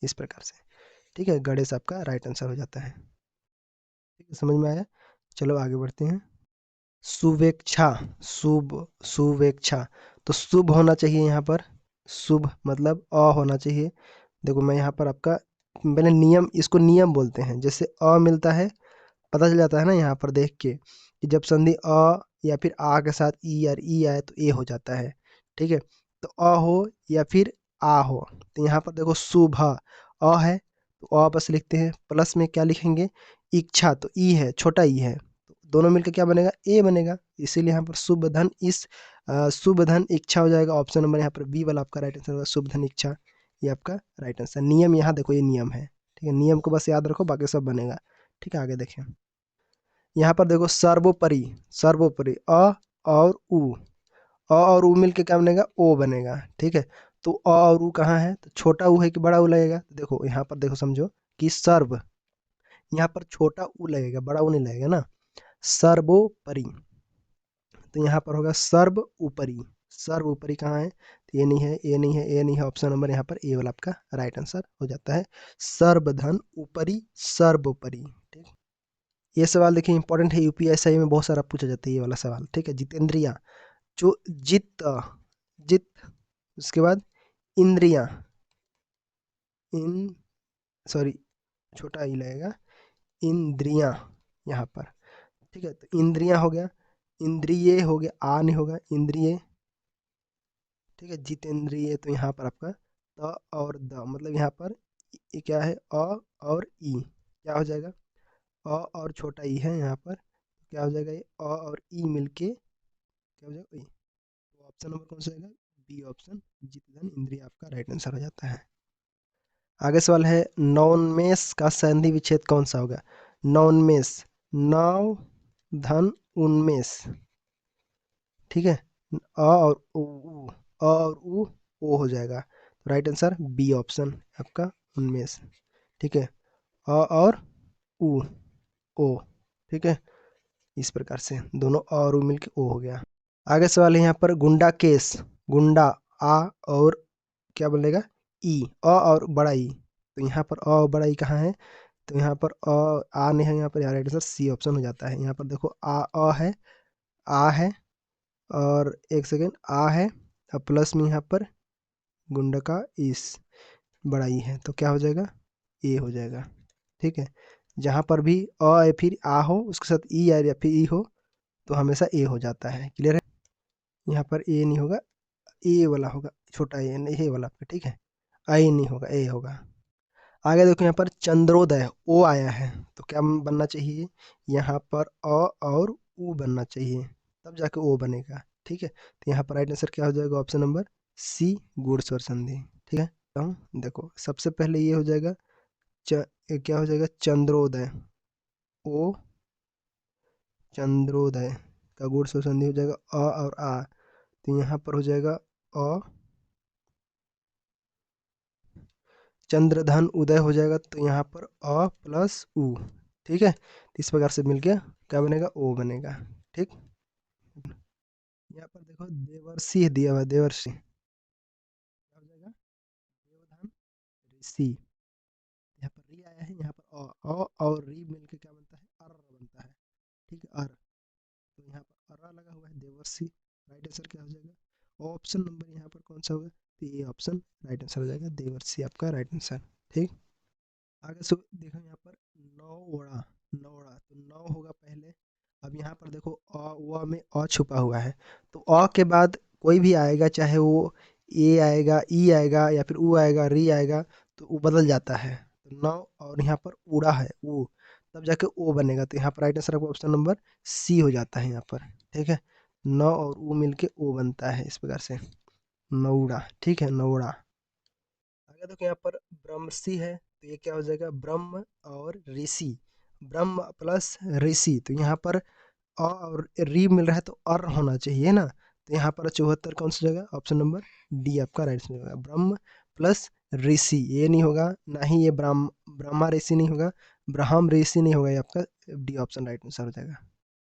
इस प्रकार से। ठीक है, गणेश आपका राइट आंसर हो जाता है। ठीक है, समझ में आया? चलो आगे बढ़ते हैं। शुभेच्छा, शुभ, शुभेच्छा, तो शुभ होना चाहिए यहाँ पर, शुभ मतलब अ होना चाहिए। देखो मैं यहाँ पर आपका, मैंने नियम, इसको नियम बोलते हैं। जैसे अ मिलता है, पता चल जाता है ना यहाँ पर देख के, कि जब संधि अ या फिर आ के साथ ई और ई आए तो ए हो जाता है। ठीक है, तो अ हो या फिर आ हो, तो यहाँ पर देखो शुभ अ है, तो अ बस लिखते हैं, प्लस में क्या लिखेंगे? इच्छा, तो ई है, छोटा ई है, तो दोनों मिलकर क्या बनेगा? ए बनेगा। इसीलिए यहाँ पर शुभ धन इस, शुभ धन इच्छा हो जाएगा। ऑप्शन नंबर यहाँ पर बी वाला आपका राइट आंसर होगा, शुभ धन इच्छा, ये आपका राइट आंसर। नियम यहाँ देखो, ये नियम है। ठीक है, नियम को बस याद रखो, बाकी सब बनेगा। ठीक है, आगे देखें। यहाँ पर देखो, सर्वोपरि, सर्वोपरि अ और उ, अ और उ मिलके क्या बनेगा? ओ बनेगा। ठीक है, तो अ और उ कहाँ है? तो छोटा उ है कि बड़ा उ लगेगा? तो देखो यहाँ पर देखो, समझो कि सर्व, यहाँ पर छोटा उ लगेगा, बड़ा उ नहीं लगेगा ना। सर्वोपरि, तो यहाँ पर होगा सर्व ऊपरी, सर्व ऊपरी कहाँ है? तो ये नहीं है, ये नहीं है, ये नहीं है, ऑप्शन नंबर यहाँ पर ए वाला आपका राइट आंसर हो जाता है। सर्वधन ऊपरी, सर्वोपरि। ठीक, ये सवाल देखिए इंपॉर्टेंट है, यूपीएससी में बहुत सारा पूछा जाता है ये वाला सवाल। ठीक है, जितेंद्रिया, जो जित, जित, उसके बाद इंद्रियां, इन, सॉरी, छोटा ही लगेगा, इंद्रियां यहाँ पर। ठीक है, तो इंद्रियां हो गया, इंद्रिय हो गया, आ नहीं होगा, इंद्रिय। ठीक है, जितेंद्रिय, तो यहाँ पर आपका त और द, मतलब यहाँ पर ये क्या है? अ और ई, क्या हो जाएगा? अ और छोटा ई है यहाँ पर, क्या हो जाएगा? ये अ और ई मिलके क्या हो जाएगा? ई। तो ऑप्शन नंबर कौन सा आएगा? बी ऑप्शन, जितधन इंद्रिय आपका राइट आंसर हो जाता है। आगे सवाल है, नॉनमेष का संधि विच्छेद कौन सा होगा? नॉनमेष, नौ धन उन्मेष। ठीक है, अ और उ, अ और ओ हो जाएगा, तो राइट आंसर बी ऑप्शन आपका, उन्मेष। ठीक है, अ और उ, ओ। ठीक है, इस प्रकार से दोनों अ और उ मिलके ओ हो गया। आगे सवाल है यहाँ पर, गुंडा केस, गुंडा, आ और क्या बोलेगा? ई, अ और बड़ा ई, तो यहाँ पर अ और बड़ा ई कहाँ है? तो यहाँ पर आ नहीं है, यहाँ पर राइट आंसर सी ऑप्शन हो जाता है। यहाँ पर देखो, अ है, आ है, और एक सेकेंड, आ है और प्लस में यहाँ पर गुंडा का इस, बड़ा ई है, तो क्या हो जाएगा? ए हो जाएगा। ठीक है, जहाँ पर भी अ या फिर आ हो उसके साथ ई या फिर ई हो तो हमेशा ए हो जाता है। क्लियर है? यहाँ पर ए नहीं होगा, ए वाला होगा, छोटा ए नहीं, ए वाला आपका। ठीक है, आई नहीं होगा, ए होगा। आगे देखो यहाँ पर चंद्रोदय ओ आया है तो क्या बनना चाहिए, यहाँ पर अ और उ बनना चाहिए, तब जाके ओ बनेगा। ठीक है, तो यहाँ पर राइट आंसर क्या हो जाएगा, ऑप्शन नंबर सी, गुड़ स्वर संधि। ठीक है, तो देखो सबसे पहले ये हो जाएगा ये क्या हो जाएगा, चंद्रोदय, ओ चंद्रोदय का गुड़ स्वर संधि हो जाएगा अ और आ, तो यहाँ पर हो जाएगा अ, चंद्रधन उदय हो जाएगा तो यहाँ पर अ प्लस उ। ठीक है, तो इस प्रकार से मिलके क्या बनेगा, ओ बनेगा। ठीक, यहाँ पर देखो देवर्षि दिया हुआ है, देवर्षि क्या हो जाएगा, देवधन ऋषि। यहाँ पर री आया है, यहाँ पर अ और री मिलके क्या बनता है, अर बनता है। ठीक है, अर, तो यहाँ पर अरा लगा हुआ है, देवर्षि। राइट आंसर क्या हो जाएगा, ऑप्शन नंबर यहाँ पर कौन सा होगा, तो ये ऑप्शन राइट आंसर हो जाएगा, देवर्षि आपका राइट आंसर। ठीक, आगे से देखो यहाँ पर नौवड़ा, नौवड़ा तो नौ होगा पहले। अब यहाँ पर देखो अ व में अ छुपा हुआ है, तो अ के बाद कोई भी आएगा, चाहे वो ए आएगा, ई आएगा या फिर उ आएगा, री आएगा, तो वो बदल जाता है। तो नौ और यहाँ पर उड़ा है उ, तब जाके ओ बनेगा, तो यहाँ पर राइट आंसर आपका ऑप्शन नंबर सी हो जाता है यहाँ पर। ठीक है, नौ और उ मिलके ओ बनता है इस प्रकार से, नौड़ा। ठीक है, नौड़ा। अगर देखो यहाँ पर ब्रह्मसी है तो ये क्या हो जाएगा, ब्रह्म और ऋषि, ब्रह्म प्लस ऋषि, तो यहाँ पर अ और री मिल रहा है तो अर होना चाहिए ना, तो यहाँ पर 74 कौन सा जगह, ऑप्शन नंबर डी आपका राइट आंसर होगा, ब्रह्म प्लस ऋषि, ये नहीं होगा ना ही ये ब्रह्मा ऋषि नहीं होगा, ब्रह्म ऋषि नहीं होगा, ये आपका डी ऑप्शन राइट आंसर हो जाएगा।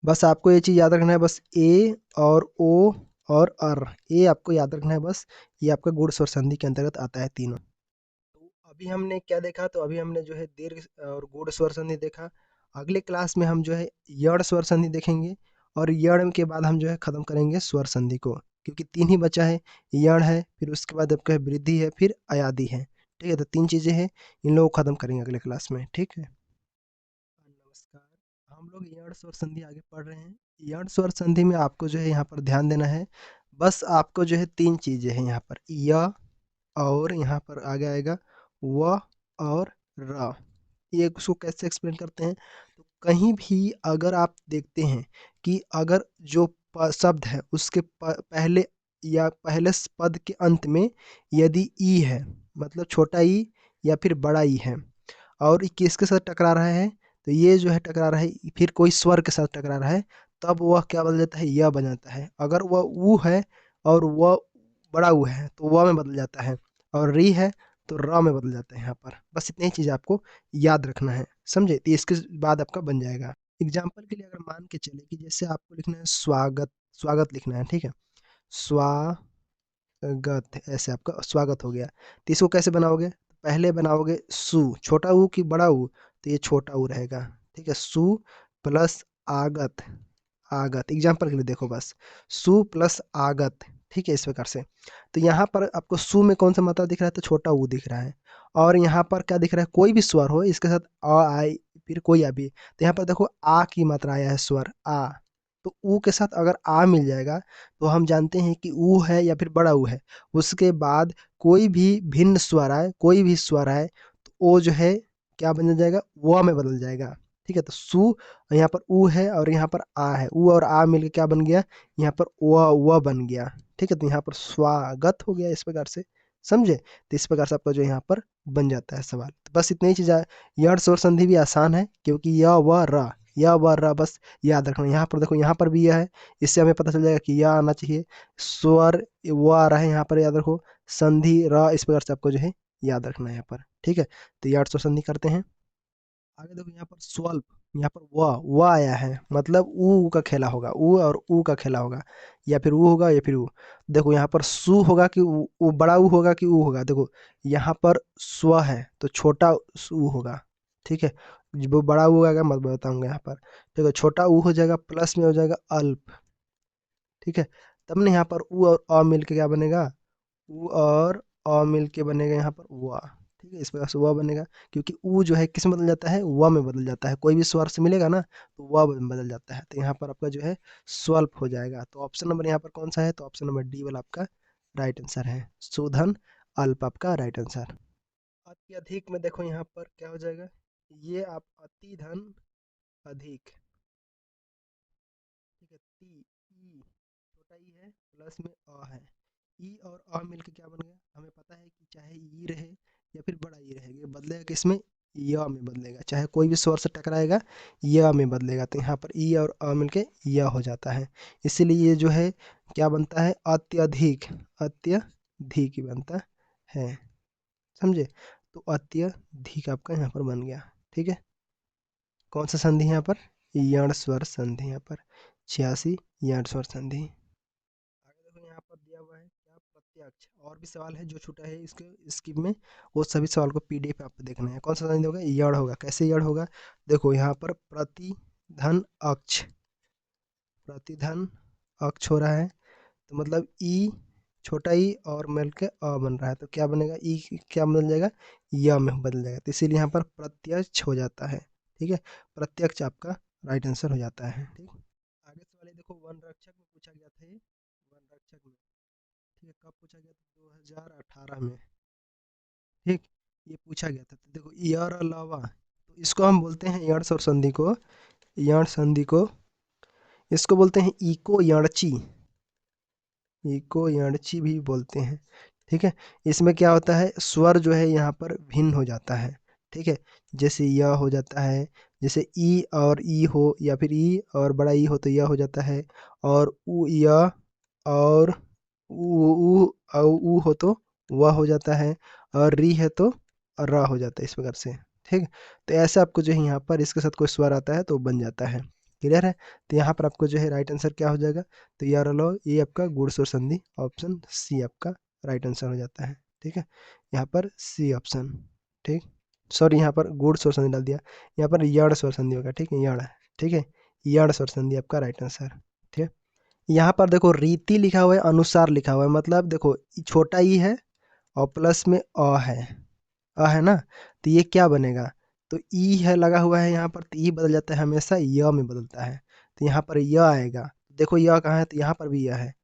बस आपको ये चीज़ याद रखना है, बस ए और ओ और अर, ये आपको याद रखना है बस, ये आपका गुण स्वर संधि के अंतर्गत आता है तीनों। तो अभी हमने क्या देखा, तो अभी हमने जो है दीर्घ और गूढ़ स्वर संधि देखा। अगले क्लास में हम जो है यड़ स्वर संधि देखेंगे, और यड़ के बाद हम जो है खत्म करेंगे स्वर संधि को, क्योंकि तीन ही बचा है, यड़ है, फिर उसके बाद आपका है वृद्धि है, फिर अयादि है। ठीक है, तो तीन चीजें हैं, इन लोगों को खत्म करेंगे अगले क्लास में। ठीक है, नमस्कार, हम लोग यड़ स्वर संधि आगे पढ़ रहे हैं। यड़ स्वर संधि में आपको जो है यहाँ पर ध्यान देना है, बस आपको जो है तीन चीजें हैं यहाँ पर, य और यहाँ पर आगे आएगा व और र। ये उसको कैसे एक्सप्लेन करते हैं, तो कहीं भी अगर आप देखते हैं कि अगर जो शब्द है उसके पहले या पहले पद के अंत में यदि ई है, मतलब छोटा ई या फिर बड़ा ई है, और ये किसके साथ टकरा रहा है, तो ये जो है टकरा रहा है फिर कोई स्वर के साथ टकरा रहा है, तब वह क्या बदल जाता है, यह बन जाता है। अगर वह ऊ है और वह बड़ा ऊ है तो वह में बदल जाता है, और री है तो र में बदल जाता है। यहाँ पर बस इतनी ही चीज़ आपको याद रखना है, समझे, तो इसके बाद आपका बन जाएगा। एग्जाम्पल के लिए अगर मान के चले कि जैसे आपको लिखना है स्वागत, स्वागत लिखना है, ठीक है, स्वागत, ऐसे आपका स्वागत हो गया, तो इसको कैसे बनाओगे, पहले बनाओगे सु, छोटा ऊ की बड़ा ऊ, तो ये छोटा ऊ रहेगा। ठीक है, सु प्लस आगत, आगत एग्जाम्पल के लिए देखो बस, सु प्लस आगत। ठीक है, इस प्रकार से, तो यहाँ पर आपको सु में कौन सा मात्रा दिख रहा है, तो छोटा ऊ दिख रहा है, और यहाँ पर क्या दिख रहा है, कोई भी स्वर हो इसके साथ अ आई फिर कोई आ भी, तो यहाँ पर देखो आ की मात्रा आया है, स्वर आ, तो ऊ के साथ अगर आ मिल जाएगा तो हम जानते हैं कि ऊ है या फिर बड़ा ऊ है। उसके बाद कोई भी भिन्न स्वर आए, कोई भी स्वर आए, तो वो जो है क्या बन जाएगा, व में बदल जाएगा। ठीक है, तो सु, यहाँ पर ऊ है और यहाँ पर आ है, ऊ और आ मिलके क्या बन गया, यहाँ पर व बन गया। ठीक है, तो यहाँ पर स्वागत हो गया, इस प्रकार से, समझे, तो इस प्रकार से आपका जो यहाँ पर बन जाता है सवाल। तो बस इतनी ही चीज़ यड़ स्वर संधि भी आसान है, क्योंकि य व र, य व र बस याद रखना। यहाँ पर देखो, यहाँ पर भी यह है, इससे हमें पता चल जाएगा कि यह आना चाहिए, स्वर वो आ रहा है यहाँ पर, याद रखो, संधि र, इस प्रकार से आपको जो है याद रखना है यहाँ पर। ठीक है, तो यड़ स्वर संधि करते हैं। आगे देखो यहाँ पर स्वल्प, यहाँ पर व आया है, मतलब ऊ का खेला होगा, ऊ और ऊ का खेला होगा, या फिर ऊ होगा या फिर ऊ। देखो यहाँ पर सु होगा कि ऊ बड़ा ऊ होगा कि ऊ होगा, देखो यहाँ पर स्व है तो छोटा ऊ होगा। ठीक है, जो बड़ा ऊ होगा मैं बताऊंगा यहाँ पर। देखो छोटा ऊ हो जाएगा, प्लस में हो जाएगा अल्प। ठीक है, तब ना यहाँ पर ऊ और अ मिल के क्या बनेगा, ऊ और अ मिल के बनेगा यहाँ पर वा। ठीक है, इस प्रकार से व बनेगा, क्योंकि ऊ जो है किस में बदल जाता है, व में बदल जाता है, कोई भी स्वर से मिलेगा ना तो व में बदल जाता है, तो यहाँ पर आपका जो है स्वल्प हो जाएगा। तो ऑप्शन नंबर यहाँ पर कौन सा है, तो ऑप्शन नंबर डी वाला आपका राइट आंसर है, सुधन अल्प आपका राइट आंसर। अत्यधिक में देखो यहाँ पर क्या हो जाएगा, ये आप अति धन अधिक, ठीक है, टी ई छोटा ई है प्लस में अ है, ई और अ मिलके क्या बन गया, हमें पता है कि चाहे ई रहे या फिर बड़ा ई रहेगा, ये बदलेगा किसमें, य में बदलेगा, चाहे कोई भी स्वर से टकराएगा य में बदलेगा, तो यहाँ पर ई और अ मिलके य हो जाता है, इसीलिए ये जो है क्या बनता है, अत्यधिक, अत्यधिक ही बनता है, समझे। तो अत्यधिक आपका यहाँ पर बन गया, ठीक है। कौन सा संधि है यहाँ पर, यण स्वर संधि, यहाँ पर 86 यण स्वर संधि। आगे देखो यहाँ पर दिया हुआ है क्या, प्रत्यक्ष, और भी सवाल है जो छूटा है इसके स्किप में, वो सभी सवाल को पीडीएफ आपको देखना है। कौन सा संधि होगा, यण होगा, कैसे यण होगा, देखो यहाँ पर प्रतिधन अक्ष, प्रतिधन अक्ष हो रहा है, तो मतलब ई, छोटा ई और मिल के अ बन रहा है, तो क्या बनेगा, ई क्या बदल जाएगा, य में बदल जाएगा, तो इसीलिए यहाँ पर प्रत्यक्ष हो जाता है, ठीक है, प्रत्यक्ष आपका राइट आंसर हो जाता है, ठीक। आगे से वाले देखो, वन रक्षक में पूछा गया था ये, वन रक्षक में, ठीक है, कब पूछा गया था, 2018 में, ठीक, ये पूछा गया था, तो देखो यर अलावा, तो इसको हम बोलते हैं यण और संधि को, यण संधि को इसको बोलते हैं इको यणची, इको यणची भी बोलते हैं, ठीक है। इसमें क्या होता है, स्वर जो है यहाँ पर भिन्न हो जाता है, ठीक है, जैसे य हो जाता है, जैसे ई और ई हो, या फिर ई और बड़ा ई हो तो य हो जाता है, और उ य और ऊ हो तो व हो जाता है, और री है तो र हो जाता है, इस प्रकार से, ठीक। तो ऐसे आपको जो है यहाँ पर इसके साथ कोई स्वर आता है तो बन जाता है, क्लियर है। तो यहाँ पर आपको जो है राइट आंसर क्या हो जाएगा, तो यार लो ये आपका गुण स्वर संधि, ऑप्शन सी आपका राइट आंसर हो जाता है, ठीक है, यहाँ पर सी ऑप्शन, ठीक। सॉरी, यहाँ पर गुण स्वर संधि डाल दिया, यहाँ पर यण स्वर संधि होगा, ठीक है, यण, ठीक है, यण स्वर संधि आपका राइट आंसर, ठीक है। यहाँ पर देखो रीति लिखा हुआ है, अनुसार लिखा हुआ है, मतलब देखो छोटा ई है और प्लस में अ है ना, तो ये क्या बनेगा, तो ई है लगा हुआ है यहाँ पर, तो ई बदल जाता है हमेशा य में बदलता है, तो यहाँ पर य आएगा, देखो य कहाँ है, तो यहाँ पर भी य है,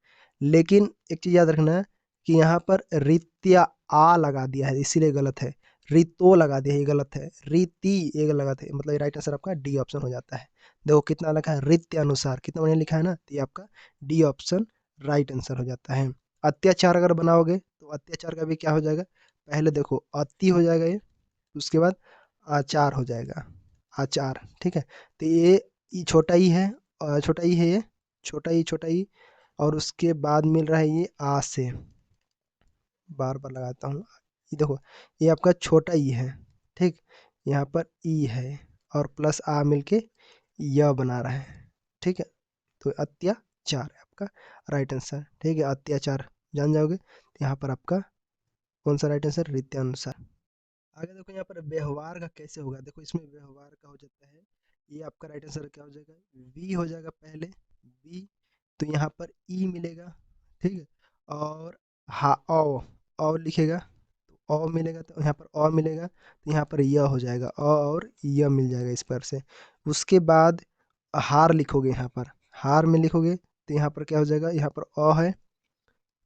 लेकिन एक चीज याद रखना कि यहाँ पर रित्या आ लगा दिया है, इसीलिए गलत है, रितो लगा दिया है, ये गलत है, रीति ये गलत है, मतलब राइट आंसर आपका डी ऑप्शन हो जाता है। देखो कितना लिखा है, रित्य अनुसार, कितना बढ़िया लिखा है ना, तो ये आपका डी ऑप्शन राइट आंसर हो जाता है। अत्याचार अगर बनाओगे तो अत्याचार का भी क्या हो जाएगा, पहले देखो अति हो जाएगा ये, उसके बाद आचार हो जाएगा, आचार, ठीक है। तो ये छोटा ई है, छोटा ई है ये, छोटा ई, छोटा ई, और उसके बाद मिल रहा है ये आ से, बार बार लगाता हूँ, ये देखो ये आपका छोटा ई है, ठीक, यहाँ पर ई है और प्लस आ मिलके य बना रहा है, ठीक है, तो अत्याचार है आपका राइट आंसर, ठीक है, अत्याचार जान जाओगे, तो यहाँ पर आपका कौन सा राइट आंसर, रीत्यानुसार। आगे देखो यहाँ पर व्यवहार का कैसे होगा, देखो इसमें व्यवहार का हो जाता है, ये आपका राइट आंसर क्या हो जाएगा, वी हो जाएगा पहले, वी, तो यहाँ पर ई मिलेगा, ठीक है, और हा औ लिखेगा, तो अ मिलेगा, तो यहाँ पर अ मिलेगा, तो यहाँ पर य हो जाएगा, अ और य मिल जाएगा इस पर से, उसके बाद हार लिखोगे, यहाँ पर हार में लिखोगे तो यहाँ पर क्या हो जाएगा, यहाँ पर अ है,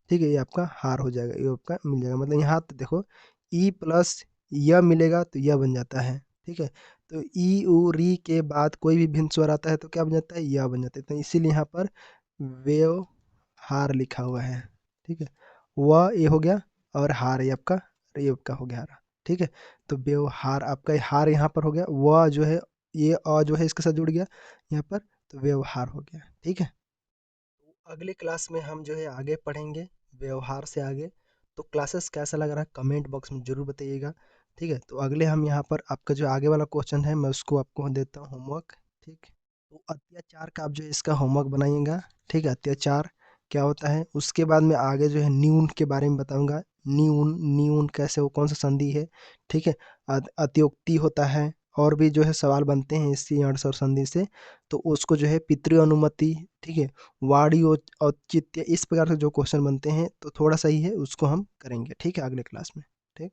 ठीक है, ये आपका हार हो जाएगा, ये आपका मिल जाएगा, मतलब यहाँ तो देखो ई प्लस य मिलेगा तो यह बन जाता है, ठीक है, तो ई उ री के बाद कोई भी भिन्न स्वर आता है तो क्या बन जाता है, यह बन जाता है, तो इसीलिए यहाँ पर व्यवहार लिखा हुआ है, ठीक है, वह ये हो गया, और हार ये आपका हो गया हार, ठीक है, तो व्यवहार आपका हार यहाँ पर हो गया, वह जो है ये जो है इसके साथ जुड़ गया यहाँ पर, तो व्यवहार हो गया, ठीक है। अगली क्लास में हम जो है आगे पढ़ेंगे व्यवहार से आगे, तो क्लासेस कैसा लग रहा है कमेंट बॉक्स में ज़रूर बताइएगा, ठीक है। तो अगले हम यहाँ पर आपका जो आगे वाला क्वेश्चन है मैं उसको आपको देता हूँ होमवर्क, ठीक। तो अत्याचार का आप जो है इसका होमवर्क बनाइएगा, ठीक है, अत्याचार क्या होता है, उसके बाद में आगे जो है न्यून के बारे में बताऊंगा, न्यून, न्यून कैसे, वो कौन सा संधि है, ठीक है, अत्योक्ति होता है, और भी जो है सवाल बनते हैं इससे अर्थ और संधि से, तो उसको जो है पितृ अनुमति, ठीक है, वाणी औचित्य, इस प्रकार से जो क्वेश्चन बनते हैं तो थोड़ा सा ही है उसको हम करेंगे, ठीक है, अगले क्लास में, ठीक।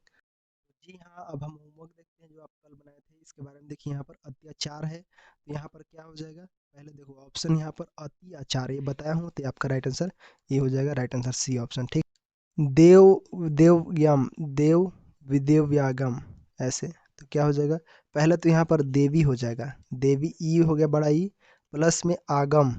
जी हाँ, अब हम होमवर्क देखते हैं जो आप कल बनाए थे इसके बारे में। देखिए यहाँ पर अत्याचार है, तो यहाँ पर क्या हो जाएगा, पहले देखो ऑप्शन यहाँ पर अत्याचार ये बताया हूँ, तो आपका राइट आंसर ये हो जाएगा, राइट आंसर सी ऑप्शन, ठीक। देव देवयम, देव विदेवयागम, ऐसे तो क्या हो जाएगा, पहले तो यहाँ पर देवी हो जाएगा, देवी ई हो गया बड़ा ई, प्लस में आगम,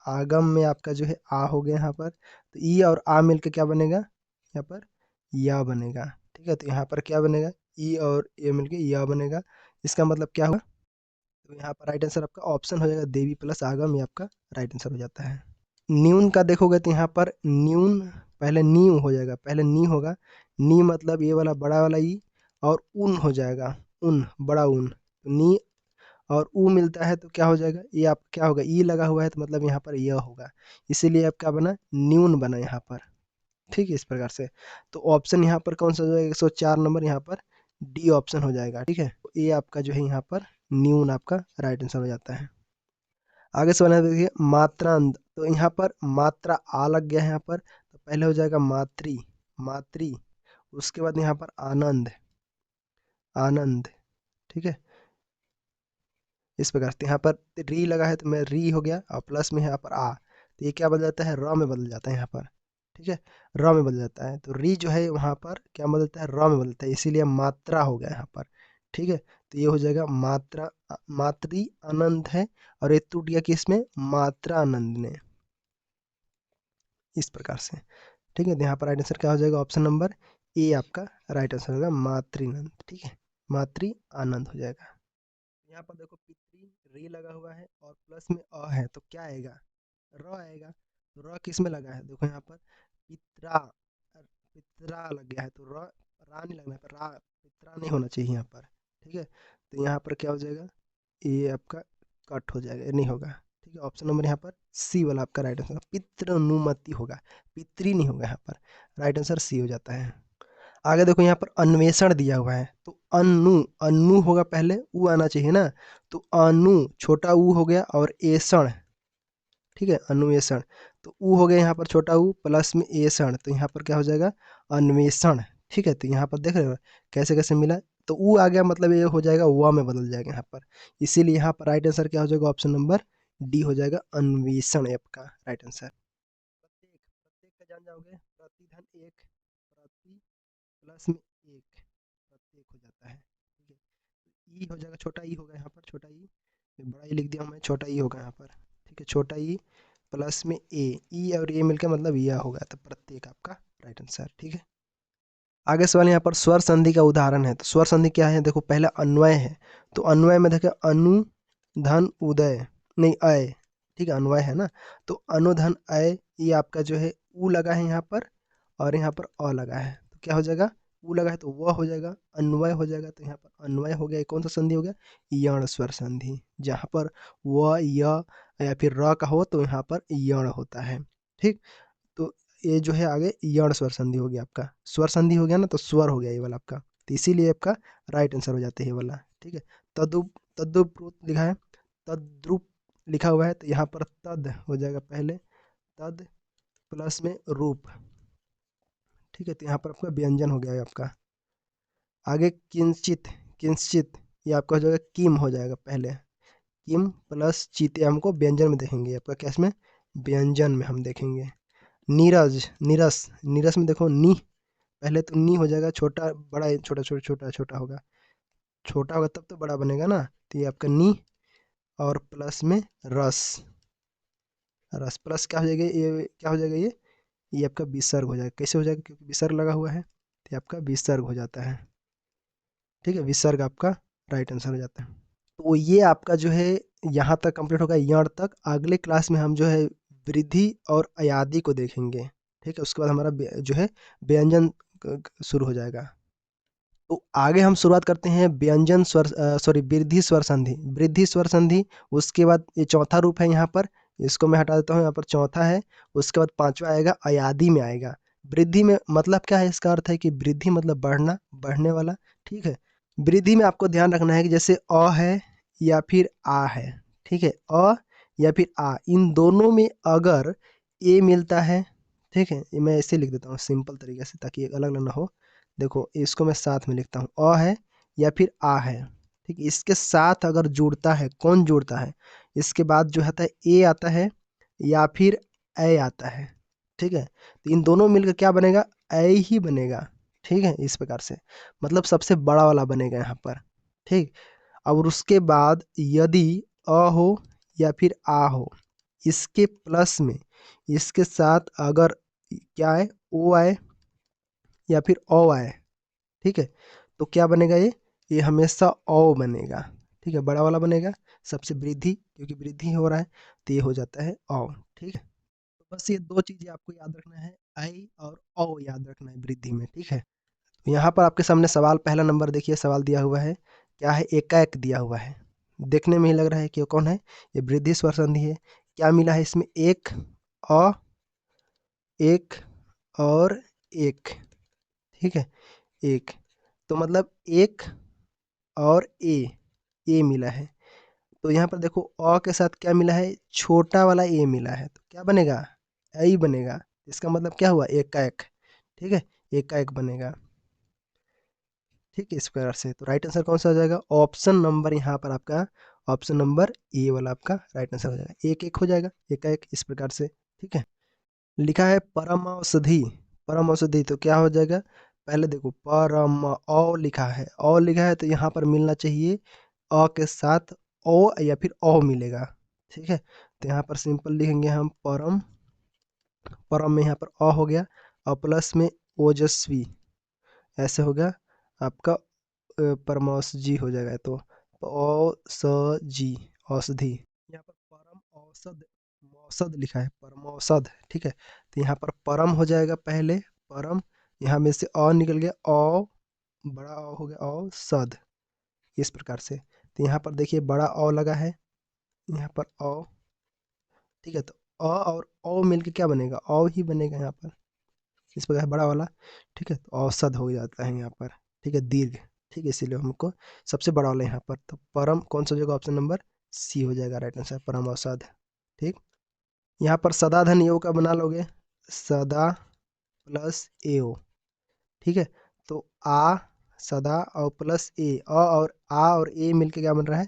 आगम में आपका जो है आ हो गया यहाँ पर, तो ई और आ मिलके क्या बनेगा यहाँ पर या बनेगा, ठीक है। तो यहाँ पर क्या बनेगा, ई और ए मिलके या बनेगा, इसका मतलब क्या हुआ, तो यहाँ पर राइट आंसर आपका ऑप्शन हो जाएगा, देवी प्लस आगम, ये आपका राइट आंसर हो जाता है। न्यून का देखोगे तो यहाँ पर न्यून, पहले नी हो जाएगा, पहले नी होगा, नी मतलब ये वाला बड़ा वाला ई, और उन हो जाएगा, उन बड़ा उन, तो नी और ऊ मिलता है तो क्या हो जाएगा, ये आप क्या होगा, ई लगा हुआ है तो मतलब यहाँ पर यह होगा, इसीलिए आप क्या बना, न्यून बना यहाँ पर, ठीक है, इस प्रकार से। तो ऑप्शन यहाँ पर कौन सा हो जाएगा, 104 नंबर यहाँ पर डी ऑप्शन हो जाएगा, ठीक है। तो ये आपका जो है यहाँ पर न्यून आपका राइट आंसर हो जाता है। आगे सवाल है, देखिए मात्रांत, तो यहाँ पर मात्रा आ लग गया है यहाँ पर, तो पहले हो जाएगा मातृ, मातृ, उसके बाद यहाँ पर आनंद, आनंद, ठीक है, इस प्रकार से। यहाँ पर री लगा है तो मैं री हो गया, और प्लस में यहाँ पर आ, तो ये क्या बदल जाता है, र में बदल जाता है यहाँ पर, ठीक है, र में बदल जाता है, तो री जो है वहाँ पर क्या बदलता है, र में बदलता है, इसीलिए मात्रा हो गया यहाँ पर, ठीक है। तो ये हो जाएगा मात्रा, मातृ आनंद है, और ये टूट गया किसमें, मात्रा आनंद ने, इस प्रकार से, ठीक है। तो यहाँ पर राइट आंसर क्या हो जाएगा, ऑप्शन नंबर ए आपका राइट आंसर होगा, मातृनंद, ठीक है, मातृ आनंद हो जाएगा। यहाँ पर देखो पितरी री लगा हुआ है और प्लस में अ है, तो क्या आएगा, र आएगा, तो र किस में लगा है, देखो यहाँ पर पितरा, पितरा लग गया है, तो र, रा नहीं लगना है, पर रा, पितरा नहीं होना चाहिए यहाँ पर, ठीक है। तो यहाँ पर क्या हो जाएगा, ये आपका कट हो जाएगा, ये नहीं होगा, ठीक है। ऑप्शन नंबर यहाँ पर सी वाला आपका राइट आंसर, पितृनुमति होगा, पितरी नहीं होगा यहाँ पर, राइट आंसर सी हो जाता है। आगे देखो यहाँ पर अन्वेषण दिया हुआ है, तो अनु, अनु होगा पहले, ऊ आना चाहिए ना, तो अनु छोटा ऊ हो गया, और एषण, ठीक है, अन्वेषण, तो ऊ हो गया यहाँ पर छोटा ऊ, प्लस में एषण, तो यहाँ पर क्या हो जाएगा, अन्वेषण, ठीक है। तो यहाँ पर देख रहे हो कैसे कैसे मिला, तो ऊ आ गया मतलब ये हो जाएगा व में बदल जाएगा यहाँ पर, इसीलिए यहाँ पर राइट आंसर क्या हो जाएगा, ऑप्शन नंबर डी हो जाएगा, अन्वेषण ऐप का राइट आंसर। प्रत्येक, प्रत्येक का जान जाओगे, प्रतिधन एक, प्रति प्लस में एक, प्रत्येक हो जाता है, ठीक है। ई हो जाएगा, छोटा ई होगा यहाँ पर, छोटा ई, बड़ा ई लिख दिया हूँ मैं, छोटा ई होगा यहाँ पर, ठीक है, छोटा ई प्लस में ए, ई और ए मिलकर मतलब यह होगा, तो प्रत्येक आपका राइट आंसर, ठीक है। आगे सवाल यहाँ पर स्वर संधि का उदाहरण है, तो स्वर संधि क्या है, देखो पहला अन्वय है, तो अन्वय में देखो अनु धन उदय, नहीं अय, ठीक है, अन्वय है ना, तो अनुधन अय, ये आपका जो है ऊ लगा है यहाँ पर, और यहाँ पर अ लगा है, तो क्या हो जाएगा, ऊ लगा है तो वह हो जाएगा, अन्वय हो जाएगा, तो यहाँ पर अन्वय हो गया, ये कौन सा संधि हो गया, यण स्वर संधि, जहाँ पर व या फिर र का हो तो यहाँ पर यण होता है, ठीक। तो ये जो है आगे यण स्वर संधि हो गया, आपका स्वर संधि हो गया ना, तो स्वर हो गया ये वाला आपका, तो इसीलिए आपका राइट आंसर हो जाता है ये वाला, ठीक है। तदुप, तद्रुप लिखा है, तद्रुप लिखा हुआ है, तो यहाँ पर तद हो जाएगा पहले, तद प्लस में रूप, ठीक है, तो यहाँ पर आपका व्यंजन हो गया है आपका। आगे किंचित, किंचित ये आपका हो जाएगा किम हो जाएगा पहले, किम प्लस चित, ये हमको व्यंजन में देखेंगे, आपका कैस में, व्यंजन में हम देखेंगे। नीरज, नीरस, नीरस में देखो नी, पहले तो नी हो जाएगा, छोटा बड़ा, छोटा छोटा छोटा छोटा होगा, छोटा होगा तब तो बड़ा बनेगा ना, तो ये आपका नी, और प्लस में रस, रस प्लस क्या हो जाएगा, ये क्या हो जाएगा, ये आपका विसर्ग हो जाएगा, कैसे हो जाएगा, क्योंकि विसर्ग लगा हुआ है, तो ये आपका विसर्ग हो जाता है, ठीक है, विसर्ग आपका राइट आंसर हो जाता है। तो ये आपका जो है यहाँ तक कंप्लीट होगा, यण तक। अगले क्लास में हम जो है वृद्धि और अयादि को देखेंगे, ठीक है, उसके बाद हमारा जो है व्यंजन शुरू हो जाएगा। तो आगे हम शुरुआत करते हैं व्यंजन स्वर, सॉरी वृद्धि स्वर संधि, वृद्धि स्वर संधि, उसके बाद ये चौथा रूप है यहाँ पर, इसको मैं हटा देता हूँ, यहाँ पर चौथा है, उसके बाद पांचवा आएगा अयादि में आएगा। वृद्धि में मतलब क्या है, इसका अर्थ है कि वृद्धि मतलब बढ़ना, बढ़ने वाला, ठीक है। वृद्धि में आपको ध्यान रखना है कि जैसे अ है या फिर आ है, ठीक है, अ या फिर आ, इन दोनों में अगर ए मिलता है, ठीक है, ये मैं ऐसे लिख देता हूँ सिंपल तरीके से ताकि अलग अलग ना हो, देखो इसको मैं साथ में लिखता हूँ, अ है या फिर आ है, ठीक। इसके साथ अगर जुड़ता है, कौन जुड़ता है, इसके बाद जो आता है ए आता है या फिर ए आता है, ठीक है। तो इन दोनों मिलकर क्या बनेगा, ए ही बनेगा, ठीक है। इस प्रकार से मतलब सबसे बड़ा वाला बनेगा यहाँ पर, ठीक। और उसके बाद यदि अ हो या फिर आ हो, इसके प्लस में इसके साथ अगर क्या है, ओ आए या फिर ओ आए, ठीक है, तो क्या बनेगा, ये हमेशा ओ बनेगा, ठीक है, बड़ा वाला बनेगा। सबसे वृद्धि, क्योंकि वृद्धि हो रहा है तो ये हो जाता है ओ, ठीक है। तो बस ये दो चीजें आपको याद रखना है, आई और ओ याद रखना है वृद्धि में, ठीक है। तो यहाँ पर आपके सामने सवाल, पहला नंबर देखिए, सवाल दिया हुआ है, क्या है, एकाएक दिया हुआ है। देखने में ही लग रहा है कि वो कौन है, ये वृद्धि स्वर संधि है। क्या मिला है इसमें, एक, अ, एक और एक, ठीक है, एक। तो मतलब एक और ए मिला है। तो यहाँ पर देखो अ के साथ क्या मिला है, छोटा वाला ए मिला है, तो क्या बनेगा, ए बनेगा। इसका मतलब क्या हुआ, एक का एक, ठीक है, एक का एक बनेगा, ठीक है। इस प्रकार से तो राइट आंसर कौन सा हो जाएगा, ऑप्शन नंबर, यहाँ पर आपका ऑप्शन नंबर ए वाला आपका राइट आंसर हो जाएगा, एक एक हो जाएगा, एक का एक, इस प्रकार से, ठीक है। लिखा है परम औषधि, परम औषधि, तो क्या हो जाएगा, पहले देखो परम औ लिखा है, औ लिखा है, तो यहाँ पर मिलना चाहिए अ के साथ ओ या फिर ओ मिलेगा, ठीक है। तो यहाँ पर सिंपल लिखेंगे हम परम, परम में यहाँ पर अ हो गया और प्लस में ओजस्वी, ऐसे हो गया आपका परमौषजी हो जाएगा, तो औषजी, औषधि। यहाँ पर परम औषध, मौषध लिखा है, परमौषध, ठीक है। तो यहाँ पर परम हो जाएगा पहले, परम, यहाँ में से अ निकल गया, औ, बड़ा अ हो गया, औषध, इस प्रकार से। तो यहाँ पर देखिए बड़ा अ लगा है, यहाँ पर औ, ठीक है। तो अ और औ मिलके क्या बनेगा, औ ही बनेगा यहाँ पर, इस प्रकार बड़ा वाला, ठीक है। तो औसत हो जाता है यहाँ पर, ठीक है, दीर्घ, ठीक है, इसीलिए हमको सबसे बड़ा वाला यहाँ पर, तो परम कौन सा हो जाएगा, ऑप्शन नंबर सी हो जाएगा राइट आंसर, परम औसत, ठीक। यहाँ पर सदा धन योग का बना लोगे, सदा प्लस एओ, ठीक है। तो आ, सदा और प्लस ए, अ और आ और ए मिलके क्या बन रहा है,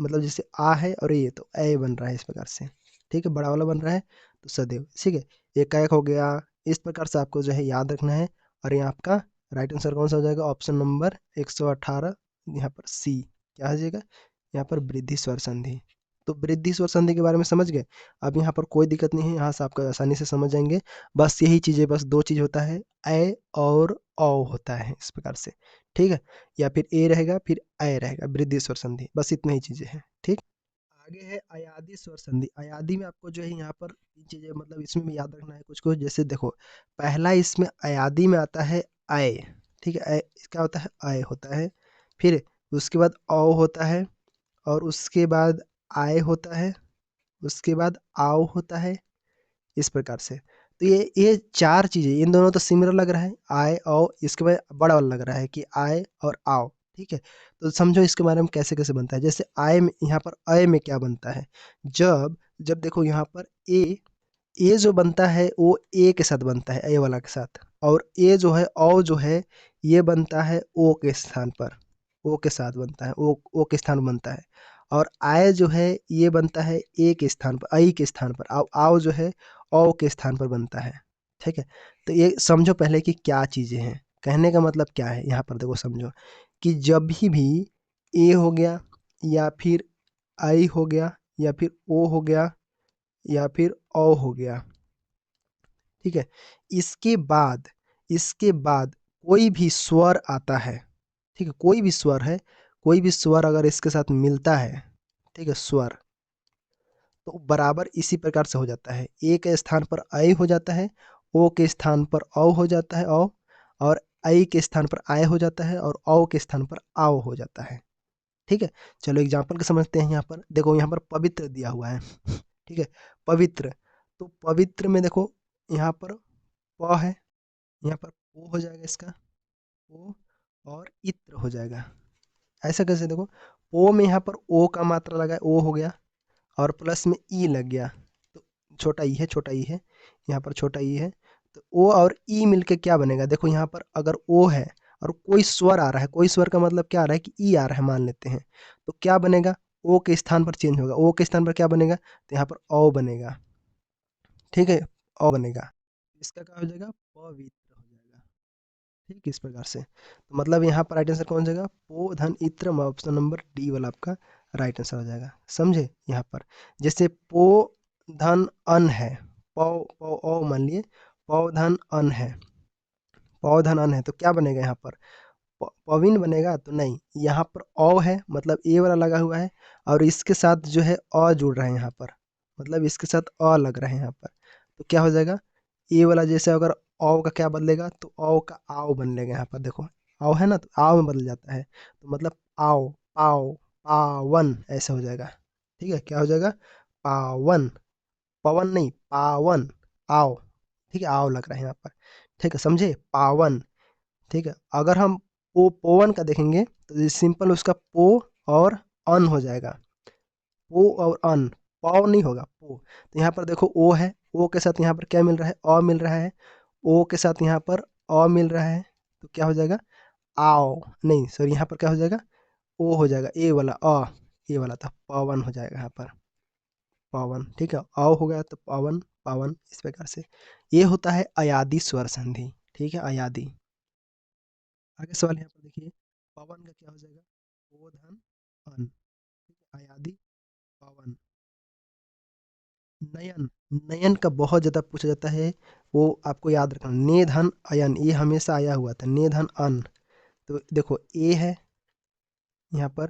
मतलब जैसे आ है और ये, तो ए बन रहा है इस प्रकार से, ठीक है, बड़ा वाला बन रहा है, तो सदैव, ठीक है। एक का एक हो गया, इस प्रकार से आपको जो है याद रखना है। और ये आपका राइट आंसर कौन सा हो जाएगा, ऑप्शन नंबर 118, यहाँ पर सी क्या हो जाएगा, यहाँ पर वृद्धि स्वर संधि। तो वृद्धि स्वर संधि के बारे में समझ गए। अब यहाँ पर कोई दिक्कत नहीं है, यहाँ से आपका आसानी से समझ जाएंगे। बस यही चीज़ें, बस दो चीज़ होता है, ए और औ होता है इस प्रकार से, ठीक है, या फिर ए रहेगा फिर ए रहेगा, वृद्धि स्वर संधि, बस इतनी ही चीजें हैं, ठीक। आगे है अयादी स्वर संधि। अयादी में आपको जो है यहाँ पर तीन चीजें, मतलब इसमें भी याद रखना है कुछ कुछ, जैसे देखो पहला इसमें अयादी में आता है आय, ठीक है, क्या होता है, आय होता है, फिर उसके बाद औ होता है, और उसके बाद आय होता है, उसके बाद आओ होता है, इस प्रकार से। तो ये चार चीजें, इन दोनों तो सिमिलर लग रहा है, आए आओ, इसके बाद बड़ा वाला लग रहा है कि आए और आओ, ठीक है। तो समझो इसके बारे में कैसे कैसे बनता है। जैसे आय में, यहाँ पर अय में क्या बनता है, जब जब देखो यहाँ पर ए जो बनता है वो ए के साथ बनता है, ए वाला के साथ, और ए जो है औ जो है ये बनता है ओ के स्थान पर, ओ के साथ बनता है, ओ के स्थान पर बनता है। और आय जो है ये बनता है ए के स्थान पर, आई के स्थान पर, आओ जो है औ के स्थान पर बनता है, ठीक है। तो ये समझो पहले कि क्या चीज़ें हैं, कहने का मतलब क्या है, यहाँ पर देखो समझो कि जब भी ए हो गया या फिर आई हो गया या फिर ओ हो गया या फिर औ हो गया, ठीक है, इसके बाद कोई भी स्वर आता है, ठीक है, कोई भी स्वर है, कोई भी स्वर अगर इसके साथ मिलता है, ठीक है, स्वर, तो बराबर इसी प्रकार से हो जाता है, ए के स्थान पर ऐ हो जाता है, ओ के स्थान पर औ हो जाता है, औ, और ऐ के स्थान पर आय हो जाता है, और औ के स्थान पर आओ हो जाता है, ठीक है। चलो एग्जाम्पल के समझते हैं। यहाँ पर देखो, यहाँ पर पवित्र दिया हुआ है, ठीक है, पवित्र, तो पवित्र में देखो यहाँ पर प है, यहाँ पर ओ हो जाएगा इसका, ओ, और इत्र हो जाएगा, ऐसा कैसे, देखो ओ में यहाँ पर ओ का मात्रा लगा है, ओ हो गया, और प्लस में ई लग गया, तो छोटा ई है, छोटा ई है, यहाँ पर छोटा ई है, तो ओ और ई मिलके क्या बनेगा, देखो यहाँ पर अगर ओ है और कोई स्वर आ रहा है, कोई स्वर का मतलब क्या आ रहा है कि ई आ रहा है मान लेते हैं, तो क्या बनेगा, ओ के स्थान पर चेंज होगा, ओ के स्थान पर क्या बनेगा, तो यहाँ पर ओ बनेगा, ठीक है, ओ बनेगा, इसका क्या हो जाएगा, पवित्र हो जाएगा, ठीक, इस प्रकार से। तो मतलब यहाँ पर राइट आंसर कौन हो जाएगा, पो धन इत्र, ऑप्शन नंबर डी वाला आपका राइट आंसर हो जाएगा, समझे। यहाँ पर जैसे पो धन अन है, पौ पौ ओ मान लिए, पौ धन अन है, पौ धन अन है, तो क्या बनेगा यहाँ पर, पविन बनेगा, तो नहीं, यहाँ पर औ है मतलब ए वाला लगा हुआ है, और इसके साथ जो है अ जुड़ रहा है यहाँ पर, मतलब इसके साथ अ लग रहा है यहाँ पर, तो क्या हो जाएगा, ए वाला जैसे अगर औ का क्या बदलेगा, तो औ का आओ बदलेगा, यहाँ पर देखो आओ है ना, तो आओ में बदल जाता है, तो मतलब आओ, पाओ, पावन ऐसे हो जाएगा, ठीक है, क्या हो जाएगा, पावन, पवन नहीं, पावन, आओ, ठीक है, आओ लग रहा है यहाँ पर, ठीक है, समझे, पावन, ठीक है। अगर हम पोवन का देखेंगे तो सिंपल उसका पो और अन हो जाएगा, पो और अन, पौ नहीं होगा, पो, तो यहाँ पर देखो ओ है, ओ के साथ यहाँ पर क्या मिल रहा है, अ मिल रहा है, ओ के साथ यहाँ पर अ मिल रहा है, तो क्या हो जाएगा, आओ, नहीं सॉरी, यहाँ पर क्या हो जाएगा, ओ हो जाएगा, ए वाला ए वाला था, पवन हो जाएगा यहाँ पर, पवन, ठीक है, आओ हो गया तो पवन, पावन, इस प्रकार से। ये होता है अयादी स्वर संधि, ठीक है, अयादी। आगे सवाल यहाँ पर देखिए, पवन का क्या हो जाएगा, ओ धन अन, ठीक है, अयादी, पवन। नयन, नयन का बहुत ज़्यादा पूछा जाता है, वो आपको याद रखना, ने धन अयन, ये हमेशा आया हुआ था, ने धन अन, तो देखो ए है यहाँ पर,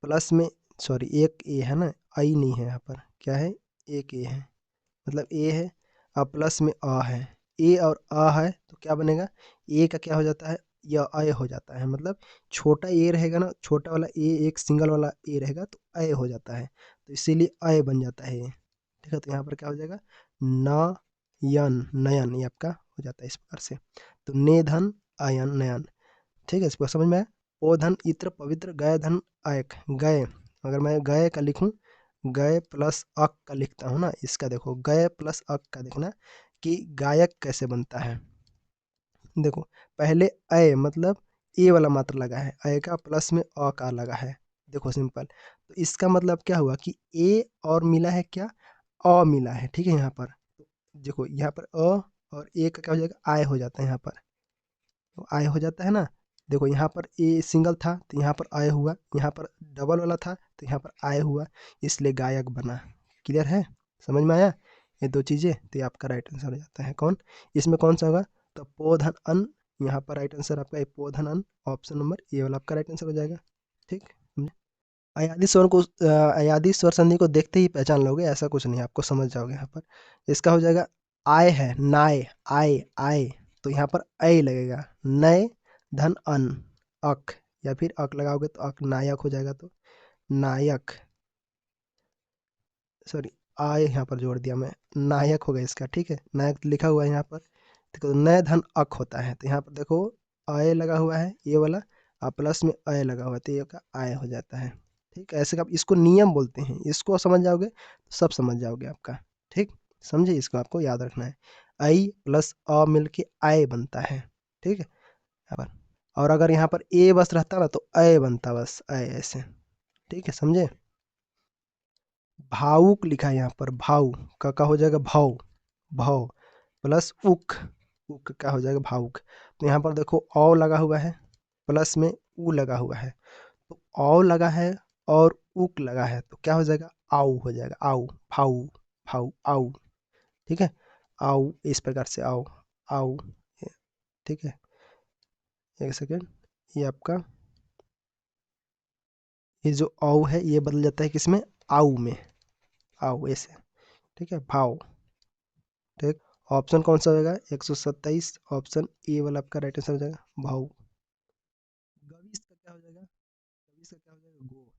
प्लस में, सॉरी एक ए है ना, आई नहीं है यहाँ पर, क्या है, एक ए है, मतलब ए है, और प्लस में अ है, ए और अ है, तो क्या बनेगा, ए का क्या हो जाता है, या अय हो जाता है, मतलब छोटा ए रहेगा ना, छोटा वाला ए, एक सिंगल वाला ए रहेगा तो अय हो जाता है, तो इसीलिए अय बन जाता है ये, ठीक है, तो यहाँ पर क्या हो जाएगा, न यन, नयन, ये आपका हो जाता है इस प्रकार से, तो ने धन अयन, नयन, ठीक है, इसको समझ में आया। ओ धन इत्र पवित्र, गय धन अयक, गय, अगर मैं गय का लिखूं, गय प्लस अक का लिखता हूँ ना, इसका देखो गय प्लस अक का देखना कि गायक कैसे बनता है, देखो पहले अय मतलब ए वाला मात्रा लगा है, अय का प्लस में अ का लगा है, देखो सिंपल, तो इसका मतलब क्या हुआ कि ए और मिला है क्या, अ मिला है, ठीक है, यहाँ पर देखो, यहाँ पर अ और ए का क्या हो जाएगा, आय हो जाता है यहाँ पर, तो आय हो जाता है ना, देखो यहाँ पर ए सिंगल था तो यहाँ पर आय हुआ, यहाँ पर डबल वाला था तो यहाँ पर आय हुआ, इसलिए गायक बना, क्लियर है, समझ में आया, ये दो चीज़ें, तो ये आपका राइट आंसर हो जाता है, कौन, इसमें कौन सा होगा, तो पोधन अन, यहाँ पर राइट आंसर आपका पोधन अन, ऑप्शन नंबर ए वाला आपका राइट आंसर हो जाएगा, ठीक, समझे? अयादी स्वर को अयादी स्वर संधि को देखते ही पहचान लोगे, ऐसा कुछ नहीं, आपको समझ जाओगे यहाँ पर, इसका हो जाएगा, आय है, नाय, आय, आय, तो यहाँ पर अय लगेगा, नय धन अन, अक, या फिर अक लगाओगे तो अक, नायक हो जाएगा, तो नायक, सॉरी आय यहाँ पर जोड़ दिया मैं, नायक हो गया इसका, ठीक है, नायक लिखा हुआ है यहाँ पर, देखो नय धन अक होता है, तो यहाँ पर देखो अय लगा हुआ है ये वाला, और प्लस में अय लगा हुआ है, तो ये का आय हो जाता है, ठीक है, ऐसे का इसको नियम बोलते हैं, इसको समझ जाओगे तो सब समझ जाओगे आपका, ठीक, समझे, इसको आपको याद रखना है, आई प्लस अ मिलके आय बनता है, ठीक है, यहाँ पर, और अगर यहाँ पर ए बस रहता ना तो अय बनता, बस अय ऐसे, ठीक है, समझे। भावुक लिखा है यहाँ पर, भाव का हो जाएगा भाव, भाव प्लस उक, उक का हो जाएगा भावुक, तो यहाँ पर देखो औ लगा हुआ है, प्लस में ऊ लगा हुआ है, तो औ लगा है और उक लगा है, तो क्या हो जाएगा, आउ हो जाएगा, आउ, भाऊ, भाऊ, आउ, ठीक है, आउ, इस प्रकार से आओ, आउ, ठीक है, एक सेकेंड, ये आपका, ये जो औ है ये बदल जाता है किसमें, आउ में, आउ ऐसे, ठीक है, भाव, ठीक, ऑप्शन कौन सा होगा, 127, ऑप्शन ए वाला आपका राइट आंसर हो जाएगा, भाव। गविश का क्या हो जाएगा, गविश का क्या हो जाएगा, गो,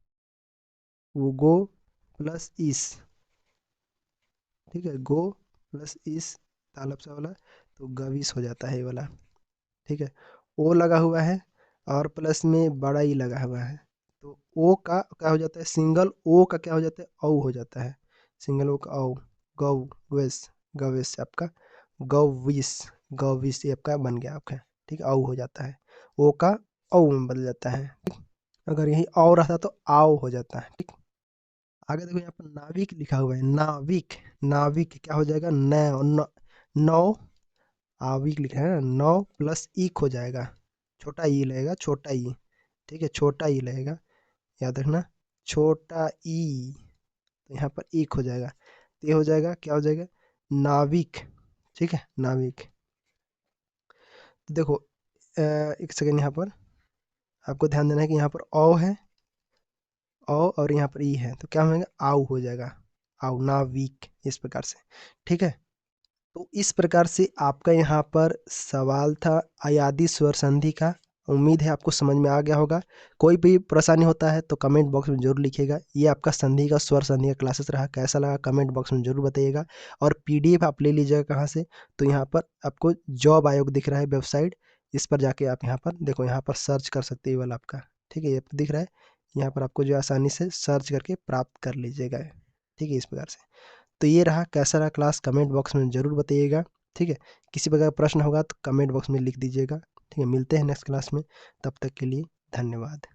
वो गो प्लस इस, ठीक है, गो प्लस इस, तालब सा वाला, तो गविश हो जाता है ये वाला, ठीक है, ओ लगा हुआ है और प्लस में बड़ा ई लगा हुआ है, तो ओ का क्या हो जाता है, सिंगल ओ का क्या हो जाता है, औ हो जाता है, सिंगल ओ का औ, गौ, गवेश, गवेश आपका गौविश, गौविश ये आपका बन गया आपका, ठीक है, औ हो जाता है, ओ का औ में बदल जाता है, ठीक। अगर यही औ रहता तो आओ हो जाता है, ठीक। आगे देखो यहाँ पर नाविक लिखा हुआ है, नाविक, नाविक क्या हो जाएगा, नौ, आविक लिखा है ना, 9 प्लस ईक हो जाएगा, छोटा ई लगेगा, छोटा ई, ठीक है, छोटा ई लगेगा, याद रखना, छोटा ई, तो यहाँ पर ईक हो जाएगा, तो ये हो जाएगा, क्या हो जाएगा, नाविक, ठीक है, नाविक। तो देखो एक सेकेंड, यहाँ पर आपको ध्यान देना है कि यहाँ पर औ है, औ और यहाँ पर ई है, तो क्या होगा, आउ हो जाएगा, आउ, नाविक, इस प्रकार से, ठीक है। तो इस प्रकार से आपका यहाँ पर सवाल था अयादी स्वर संधि का। उम्मीद है आपको समझ में आ गया होगा। कोई भी परेशानी होता है तो कमेंट बॉक्स में जरूर लिखिएगा। ये आपका संधि का स्वर संधि का क्लासेस रहा, कैसा लगा कमेंट बॉक्स में जरूर बताइएगा। और पीडीएफ आप ले लीजिएगा कहाँ से, तो यहाँ पर आपको जॉब आयोग दिख रहा है वेबसाइट, इस पर जाके आप यहाँ पर देखो, यहाँ पर सर्च कर सकते हैं, ये वाला आपका, ठीक है, ये दिख रहा है, यहाँ पर आपको जो आसानी से सर्च करके प्राप्त कर लीजिएगा, ठीक है, इस प्रकार से। तो ये रहा, कैसा रहा क्लास कमेंट बॉक्स में ज़रूर बताइएगा, ठीक है। किसी प्रकार का प्रश्न होगा तो कमेंट बॉक्स में लिख दीजिएगा, ठीक है। मिलते हैं नेक्स्ट क्लास में, तब तक के लिए धन्यवाद।